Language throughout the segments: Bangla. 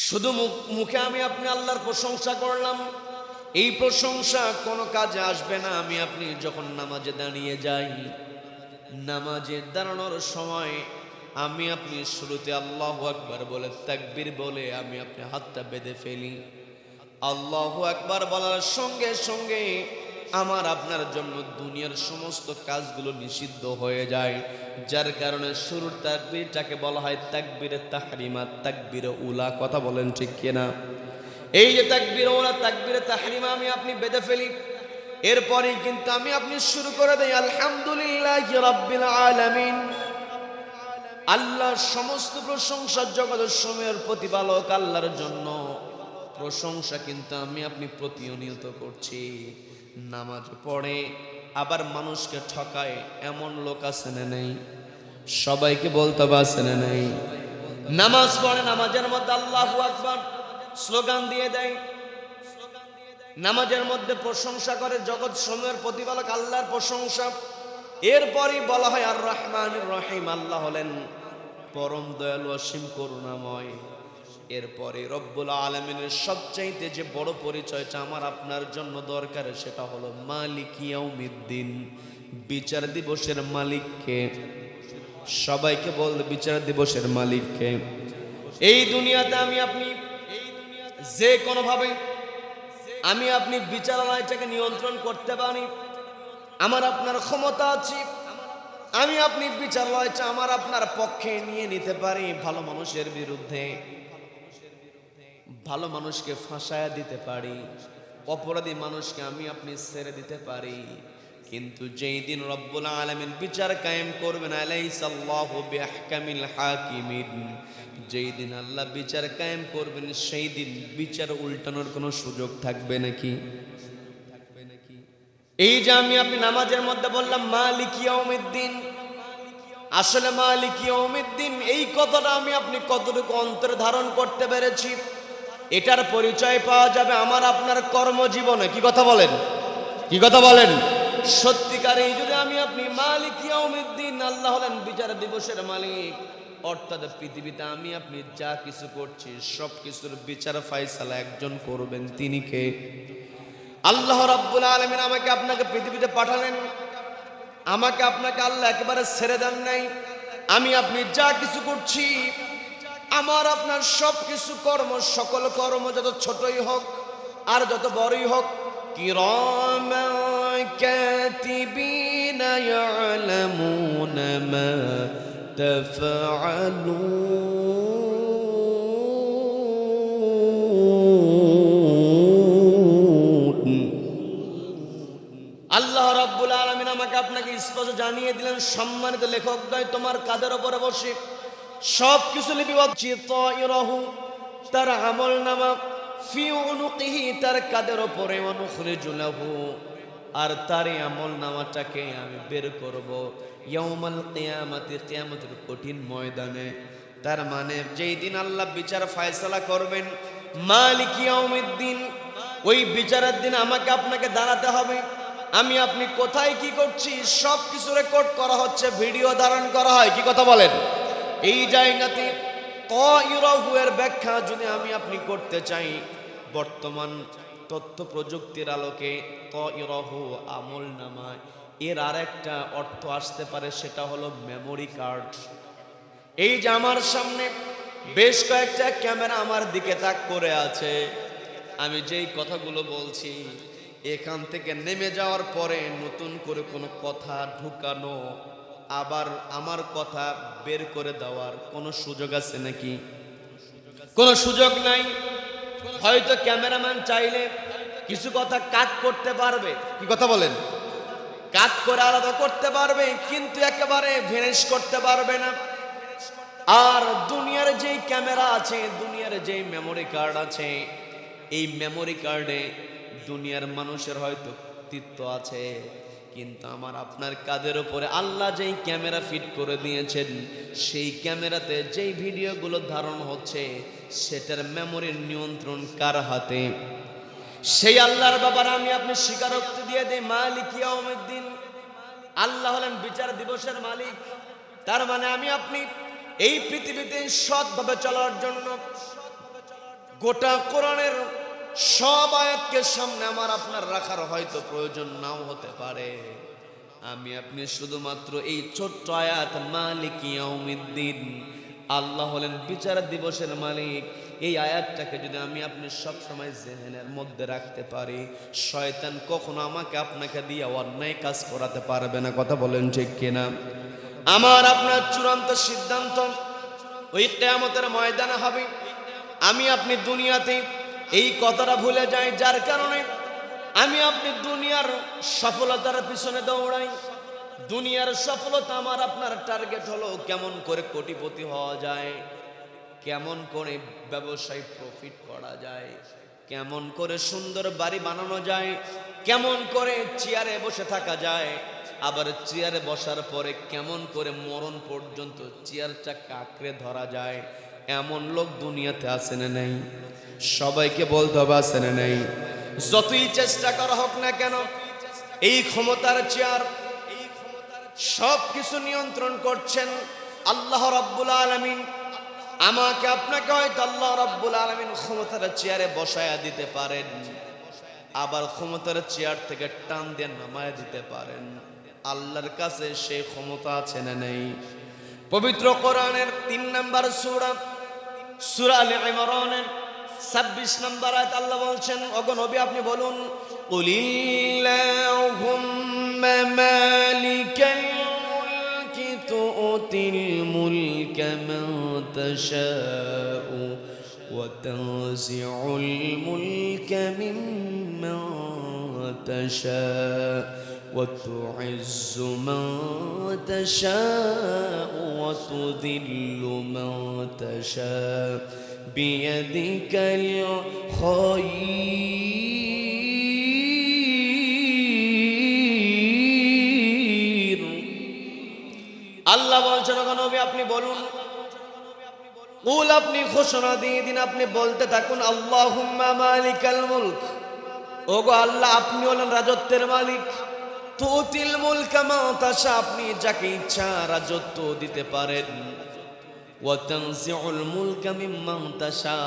শুধু মুখে আমি আপনি আল্লাহর প্রশংসা করলাম, এই প্রশংসা কোনো কাজে আসবে না। আমি আপনি যখন নামাজে দাঁড়িয়ে যাই, নামাজে দাঁড়ানোর সময় আমি আপনি শুরুতে আল্লাহু আকবার বলে তাকবীর বলে আমি আপনি হাতটা বেঁধে ফেলি। আল্লাহু আকবার বলার সঙ্গে সঙ্গে আমার আপনার জন্য দুনিয়ার সমস্ত কাজগুলো নিষিদ্ধ হয়ে যায়। যার কারণে শুরুর তাকবীরটাকে বলা হয় তাকবীরে তাহরিমা, তাকবীরে উলা। কথা বলেন ঠিক কিনা? এই যে তাকবীরে উলা, তাকবীরে তাহরিমা আমি আপনি বেঁধে ফেলি, এরপরে কিন্তু আমি আপনি শুরু করে দেই আলহামদুলিল্লাহি রাব্বিল আলামিন। আল্লাহর সমস্ত প্রশংসা জগতের সময়ের প্রতিপালক আল্লাহর জন্য প্রশংসা কিন্তু আমি আপনি প্রতিনিয়ত করছি। নামাজ পড়ে আবার মানুষকে ঠকায় এমন লোক আছে না নেই? সবাইকে বলতে আছে না নেই? নামাজ পড়ে, নামাজের মধ্যে আল্লাহু আকবার স্লোগান দিয়ে দেয়, নামাজের মধ্যে প্রশংসা করে জগৎ সময়ের প্রতিপালক আল্লাহর প্রশংসা। এরপরই বলা হয় আর রহমানির রহিম, আল্লাহ হলেন পরম দয়ালু অসীম করুণাময়। এরপরে রব্বুল আলামিনের সবচাইতে যে বড় পরিচয়টা আমার আপনার জন্য দরকার, সেটা হলো মালিক ইয়াউমিদ্দিন, বিচার দিবসের মালিককে। সবাইকে বল, বিচার দিবসের মালিককে। এই দুনিয়াতে আমি আপনি যে কোনোভাবে আমি আপনি বিচারালয়টাকে নিয়ন্ত্রণ করতে পারি, আমার আপনার ক্ষমতা আছে। আমি আপনি বিচারালয়টা আমার আপনার পক্ষে নিয়ে নিতে পারি। ভালো মানুষের বিরুদ্ধে ভালো মানুষকে ফাঁসায়া দিতে পারি, অপরাধী মানুষকে আমি আপনি ছেড়ে দিতে পারি। কিন্তু যেই দিন রব্বুল আলামিন বিচার কায়েম করবেন, আলাইসাল্লাহু বিআহকামিল হাকিমিন, যেই দিন আল্লাহ বিচার কায়েম করবেন, সেই দিন বিচার উল্টানোর কোনো সুযোগ থাকবে নাকি? এই যে আমি আপনি নামাজের মধ্যে বললাম মালিক ইয়াউমিদ্দিন, আসলে মালিক ইয়াউমিদ্দিন এই কথাটা আমি আপনি কতটুকু অন্তরে ধারণ করতে পেরেছি, এটার পরিচয় পাওয়া যাবে আমার আপনার কর্মজীবনে। কি কথা বলেন? কি কথা বলেন? সত্যিকারে যদি আমি আপনি মালিক ইয়াউমিদ্দিন, আল্লাহ হলেন বিচার দিবসের মালিক, অর্থাৎ পৃথিবীতে আমি আপনি যা কিছু করছি সব কিছুর বিচার ফায়সালা একজন করবেন, তিনি কে? আল্লাহ রাব্বুল আলামিন আমাকে আপনাকে পৃথিবীতে পাঠালেন, আমাকে আপনাকে আল্লাহ একেবারে ছেড়ে দেন নাই। আমি আপনি যা কিছু করছি, আমার আপনার সব কিছু কর্ম, সকল কর্ম যত ছোটই হোক আর যত বড়ই হোক, কিরামান কাতিবিনা ইয়ালামুনা মা তাফআলুন। আল্লাহ রাব্বুল আলামিন আমাকে আপনাকে স্পষ্ট জানিয়ে দিলেন, সম্মানিত লেখকদ্বয়, তোমার কাঁধের উপরে বসে সব কিছু লিপিবদ্ধ, তাইরাহু তার আমলনামা, ফি উনুকিহি তার কাঁধের উপরে, অনুখরিজু লাহু আর তার আমলনামাটাকে আমি বের করব ইয়াউমাল কিয়ামাতি, কিয়ামতের কঠিন ময়দানে। তার মানে যেই দিন আল্লাহ বিচার ফয়সালা করবেন, মালিক ইয়াউমিদ্দিন, ওই বিচারের দিন আমাকে আপনাকে দাঁড়াতে হবে। আমি আপনি কোথায় কি করছি সব কিছু রেকর্ড করা হচ্ছে, ভিডিও ধারণ করা হয়। কি কথা বলেন? এই জায়গাতে তাইরাহু এর ব্যাখ্যা যদি আমি আপনি করতে চাই, বর্তমান তথ্য প্রযুক্তির আলোকে তাইরাহু আমলনামা, এর আরেকটা অর্থ আসতে পারে, সেটা হলো মেমোরি কার্ড। এই যে আমার সামনে বেশ কয়েকটা ক্যামেরা আমার দিকে তাক করে আছে, আমি যেই কথাগুলো বলছি এখান থেকে নেমে যাওয়ার পরে নতুন করে কোনো কথা ঢুকানো, আবার আমার কথা বের করে দেওয়ার কোনো সুযোগ আছে নাকি? কোনো সুযোগ নাই। হয়তো ক্যামেরাম্যান চাইলে কিছু কথা কাট করতে পারবে। কি কথা বলেন? কাট করে আলাদা করতে পারবে, কিন্তু একেবারে ভ্যানিশ করতে পারবে না। আর দুনিয়ার যেই ক্যামেরা আছে, দুনিয়ার যেই মেমোরি কার্ড আছে, এই মেমোরি কার্ডে দুনিয়ার মানুষের হয়তো কর্তৃত্ব আছে, কিন্তু আমার আপনার কাঁধের উপরে আল্লাহ যেই ক্যামেরা ফিট করে দিয়েছেন, সেই ক্যামেরাতে যেই ভিডিওগুলো ধারণ হচ্ছে, সেটার মেমোরির নিয়ন্ত্রণ কার হাতে? সেই আল্লাহর ব্যাপারে আমি আপনি স্বীকারোক্তি দিয়ে দেই মালিক ইয়াউমিদ্দিন, আল্লাহ হলেন বিচার দিবসের মালিক। তার মানে আমি আপনি এই পৃথিবীতে সৎভাবে চলার জন্য গোটা কোরআনের সব আয়াতকে সামনে আমার আপনার রাখার হয়তো প্রয়োজন নাও হতে পারে। আমি আপনি শুধুমাত্র এই ছোট্ট আয়াত মালিক ইয়াউমিদ্দিন, আল্লাহ হলেন বিচার দিবসের মালিক, এই আয়াতটাকে যদি আমি আপনি সব সময় জেহেনের মধ্যে রাখতে পারি, শয়তান কখনো আমাকে আপনাকে দিয়ে অন্যায় কাজ করাতে পারবে না। কথা বলেন ঠিক কিনা? আমার আপনার চূড়ান্ত সিদ্ধান্ত ওই কিয়ামতের ময়দানে হবে। আমি আপনি দুনিয়াতে এই কথাটা ভুলে যাই, যার কারণে আমি আপনি দুনিয়ার সফলতার পিছনে দৌড়াই। দুনিয়ার সফলতা আমার আপনার টার্গেট হলো কেমন করে কোটিপতি হওয়া যায়, কেমন করে ব্যবসায় প্রফিট করা যায়, কেমন করে সুন্দর বাড়ি বানানো যায়, কেমন করে চেয়ারে বসে থাকা যায়, আবার চেয়ারে বসার পরে কেমন করে মরণ পর্যন্ত চেয়ারটা কাঁকড়ে ধরা যায়। এমন লোক দুনিয়াতে আছে না নেই? সবাইকে বলতে হবে আছে না নেই? যতই চেষ্টা করা হোক না কেন, এই ক্ষমতার চেয়ার সব কিছু নিয়ন্ত্রণ করছেন আল্লাহ রাব্বুল আলামিন। আমাকে আপনাকে হয়তো আল্লাহ রাব্বুল আলামিন ক্ষমতার চেয়ারে বসায়া দিতে পারেন, আবার ক্ষমতার চেয়ার থেকে টান দিয়ে নামায়া দিতে পারেন। আল্লাহর কাছে সেই ক্ষমতা আছে না নেই? পবিত্র কোরআনের ৩ নম্বর সূরা, সূরা আলে ইমরানের ২৬ নম্বর আয়াত আল্লাহ বলছেন, ওগো নবী আপনি বলুন, কুলিল্লাহুম্মা মালিকাল মুলকি তুতিল মুলকা মান তাশাউ ওয়া তানজিউল মুলকা মিম্মান তাশাউ ওয়া তুইজ্জু মান তাশাউ ওয়া তুযিল্লু মান তাশাউ বিয়াদিকাল খায়র। আল্লাহ বলছেন, ওগো নবী আপনি বলুন, কুল আপনি ঘোষণা দিয়ে দিন, আপনি বলতে থাকুন, আল্লাহুম্মা মালিকাল মুলক, ওগো আল্লাহ আপনি হলেন রাজত্বের মালিক। তুতিল মুলকা মা তাশা, আপনি যাকে ইচ্ছা রাজত্ব দিতে পারেন। ওয়া তানজিউল মুলকা মিম্মান তাশা,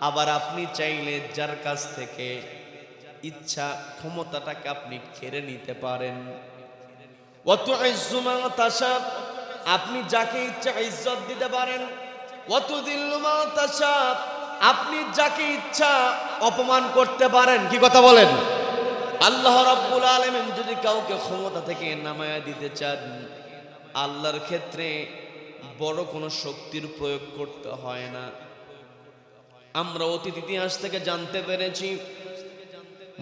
আবার আপনি চাইলে যার কাছ থেকে ইচ্ছা ক্ষমতাটাকে আপনি কেড়ে নিতে পারেন। ওয়া তুইজ্জু মান তাশা, আপনি যাকে ইচ্ছা ইজ্জত দিতে পারেন। ওয়া তুযিল্লু মান তাশা, আপনি যাকে ইচ্ছা অপমান করতে পারেন। কি কথা বলেন? আল্লাহ রাব্বুল আলামিন যদি কাউকে ক্ষমতা থেকে নামায়া দিতে চান, আল্লাহর ক্ষেত্রে বড় কোনো শক্তির প্রয়োগ করতে হয় না। আমরা অতীত ইতিহাস থেকে জানতে পেরেছি,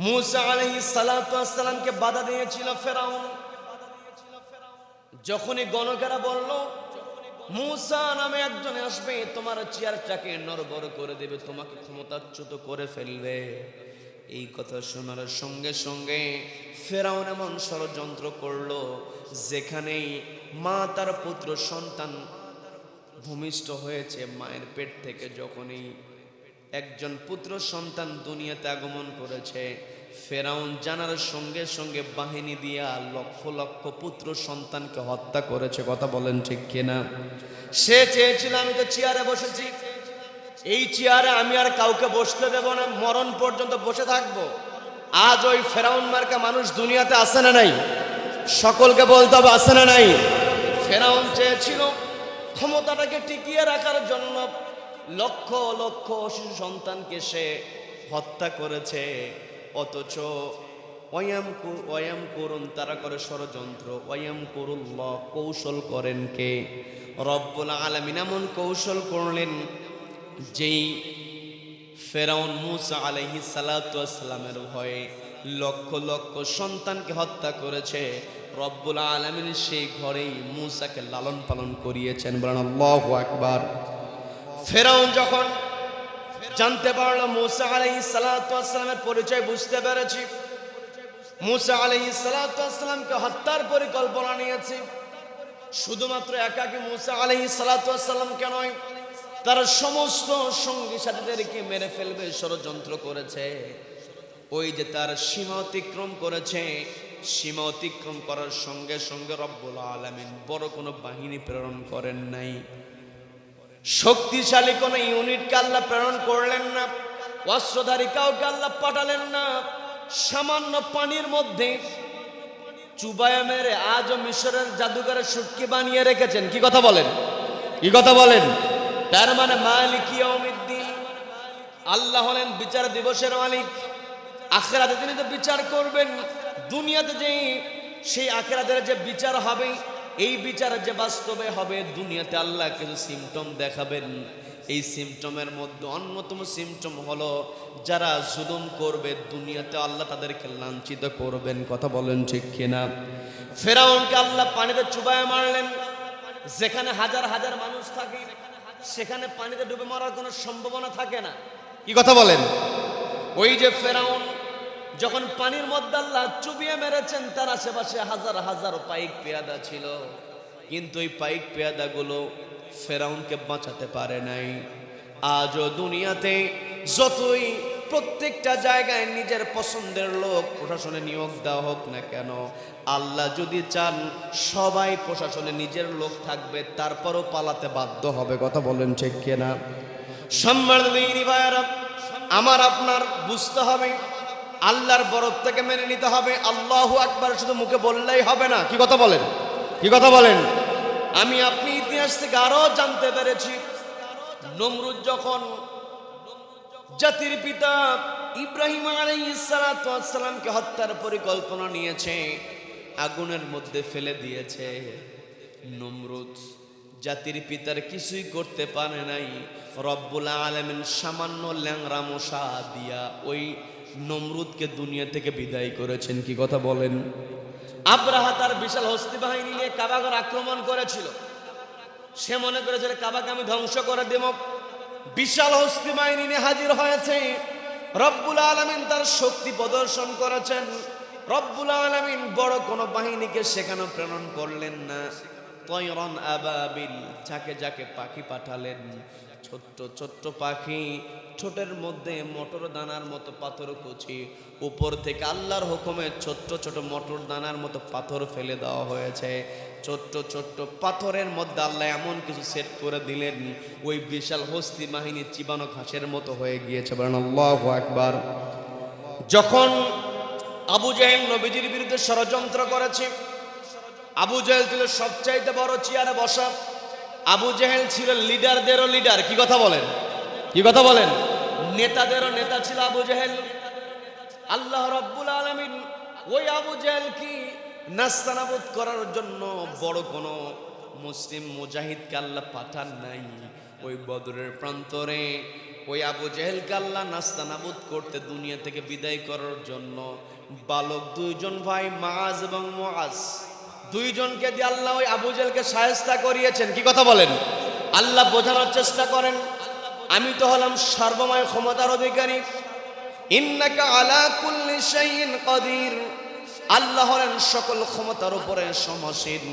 মূসা আলাইহিস সালাতু ওয়াস সালামকে বাধা দিয়েছিল ফেরাউন। যখনই গণকেরা বলল মূসা নামে একজন আসবে, তোমার চেয়ারটাকে নড়বড় করে দেবে, তোমাকে ক্ষমতাচ্যুত করে ফেলবে, এই কথা শোনার সঙ্গে সঙ্গে ফেরাউন এমন ষড়যন্ত্র করলো, যেখানেই মা তার পুত্র সন্তান ভূমিষ্ঠ হয়েছে, মায়ের পেট থেকে যখনই একজন পুত্র সন্তান দুনিয়াতে আগমন করেছে, ফেরাউন জানার সঙ্গে সঙ্গে বাহিনী দিয়া লক্ষ লক্ষ পুত্র সন্তানকে হত্যা করেছে। কথা বলেন ঠিক কিনা? সে চেয়েছিল, আমি তো চেয়ারে বসেছি, এই চেয়ারে আমি আর কাউকে বসতে দেব না, মরণ পর্যন্ত বসে থাকবো। আজ ওই ফেরাউন মার্কা মানুষ দুনিয়াতে আছে না নাই? সকলকে বলতে হবে আছে না নাই? ফেরাউন চেয়েছিল ক্ষমতাটাকে টিকিয়ে রাখার জন্য লক্ষ লক্ষ শিশু সন্তানকে সে হত্যা করেছে। অথচ ওয়ায়াম করুন, তারা করে ষড়যন্ত্র, ওয়ায়াম করুল্লাহ, কৌশল করেন কে? রব্বুল আলামিন এমন কৌশল করলেন, যেই ফেরাউন মূসা আলাইহিস সালাতু ওয়াস সালামের ভয়ে লক্ষ লক্ষ সন্তানকে হত্যা করেছে, রব্বুল আলামিন সেই ঘরেই মূসাকে লালন পালন করিয়েছেন। বলেন আল্লাহু আকবার। ফেরাউন যখন জানতে পারলো মূসা আলাইহিস সালাতু ওয়াস সালামের পরিচয় বুঝতে পেরেছি, মূসা আলাইহিস সালাতু ওয়াস সালামকে হত্যার পরিকল্পনা নিয়েছে, শুধুমাত্র একাকী মূসা আলাইহিস সালাতু ওয়াস সালামকে নয়, তার সমস্ত সঙ্গী সাথীদেরকে মেরে ফেলবে ষড়যন্ত্র করেছে। ওই যে তার সীমা অতিক্রম করেছে, সীমা অতিক্রম করার সঙ্গে সঙ্গে রব্বুল আলামিন বড় কোনো বাহিনী প্রেরণ করেন নাই। শক্তিশালী কোন ইউনিটকে আল্লাহ প্রেরণ করলেন না, অস্ত্রধারী কাউকে আল্লাহ পাঠালেন না। সামান্য পানির মধ্যে চুবায়া মেরে আজও মিশরের জাদুঘরে শুটকি বানিয়ে রেখেছেন। কি কথা বলেন, কি কথা বলেন? তার মানে মালিক ইয়াউমিদ্দিন, আল্লাহ হলেন বিচার দিবসের মালিক। আখিরাতে তিনি তো বিচার করবেন। দুনিয়াতে যে সেই আখিরাতের যে বিচার হবে, এই বিচার যে বাস্তবে হবে, দুনিয়াতে আল্লাহ কিছু সিমটম দেখাবেন। এই সিমটমের মধ্যে অন্যতম সিমটম হলো যারা জুলুম করবে দুনিয়াতে আল্লাহ তাদেরকে লাঞ্ছিত করবেন। কথা বলেন ঠিক কিনা? ফেরাউনকে আল্লাহ পানিতে চুবায় মারলেন। যেখানে হাজার হাজার মানুষ থাকে সেখানে পানিতে ডুবে মরার কোনো সম্ভাবনা থাকে না। কি কথা বলেন? ওই যে ফেরাউন যখন পানির মধ্যে আল্লাহ চুবিয়ে মেরেছেন, তার আশেপাশে হাজার হাজার পাইক পেয়াদা ছিল, কিন্তু ওই পাইক পেয়াদাগুলো ফেরাউনকে বাঁচাতে পারে নাই। আজও দুনিয়াতে যতই প্রত্যেকটা জায়গায় নিজের পছন্দের লোক প্রশাসনে নিয়োগ দেওয়া হোক না কেন, আল্লাহ যদি চান সবাই প্রশাসনে নিজের লোক থাকবে, তারপরও পালাতে বাধ্য হবে। কথা বলেন ঠিক কিনা? সম্মানিত ভাইয়েরা, আমার আপনার বুঝতে হবে, আল্লাহর বরত্বকে মেনে নিতে হবে। আল্লাহু আকবার শুধু মুখে বললেই হবে না। কি কথা বলেন, কি কথা বলেন? আমি আপনি ইতিহাস থেকে আরো জানতে পেরেছি, নমরুদ যখন জাতির পিতা ইব্রাহিম আলাইহিস সালাতু ওয়াস সালামকে হত্যার পরিকল্পনা নিয়েছে, আগুনের মধ্যে ফেলে দিয়েছে, নমরুদ জাতির পিতার কিছুই করতে পারে নাই। রব্বুল আলামিন সামান্য ল্যাংড়া মশা দিয়া ওই নমরুদকে দুনিয়া থেকে বিদায় করেছেন। কি কথা বলেন? আব্রাহা তার বিশাল হস্তি বাহিনী নিয়ে কাবাগর আক্রমণ করেছিল। সে মনে করেছিল কাবাকে আমি ধ্বংস করে দেব। বিশাল হস্তি বাহিনী নিয়ে হাজির হয়েছে। রব্বুল আলামিন তার শক্তি প্রদর্শন করেছেন। রব্বুল আলামিন বড় কোনো বাহিনীকে সেখানে প্রেরণ করলেন না। তয়রন আবাবিল, যাকে যাকে পাখি পাঠালেন, ছোট্ট ছোট্ট পাখি, ঠোঁটের মধ্যে মটর দানার মতো পাথর কুচি, উপর থেকে আল্লাহর হুকুমে ছোট্ট ছোট মটর দানার মতো পাথর ফেলে দেওয়া হয়েছে। ছোট্ট ছোট্ট পাথরের মধ্যে আল্লাহ এমন কিছু সেট করে দিলেন, ওই বিশাল হস্তি বাহিনী চিবানো ঘাসের মতো হয়ে গিয়েছে। বলেন আল্লাহু আকবার। যখন আবু জেহেল নবীজির বিরুদ্ধে ষড়যন্ত্র করেছে, আবু জেহেল ছিল সবচাইতে বড় চেয়ারে বসা। আবু জেহেল ছিল লিডারদেরও লিডার। কি কথা বলেন, কি কথা বলেন? নেতাদেরও নেতা ছিল আবু জেহেল। আল্লাহ রাব্বুল আলামিন ওই আবু জেহেল কি নাস্তানাবুদ করার জন্য বড় কোন মুসলিম মুজাহিদকে আল্লাহ পাঠান নাই। ওই বদরের প্রান্তরে ওই আবু জেহেলকে আল্লাহ নাস্তানাবুদ করতে দুনিয়া থেকে বিদায় করার জন্য বালক দুইজন ভাই মাআজ এবং মুআজ, দুইজনকে দিয়ে আল্লাহ ওই আবু জেহেলকে শায়েস্তা করিয়েছেন। কি কথা বলেন? আল্লাহ বোঝানোর চেষ্টা করেন, আমি তো হলাম সর্বময় ক্ষমতার অধিকারী। ইন্নাকা আলা কুল্লি শাইইন কাদির, আল্লাহ হলেন সকল ক্ষমতার উপরে সমাসীন।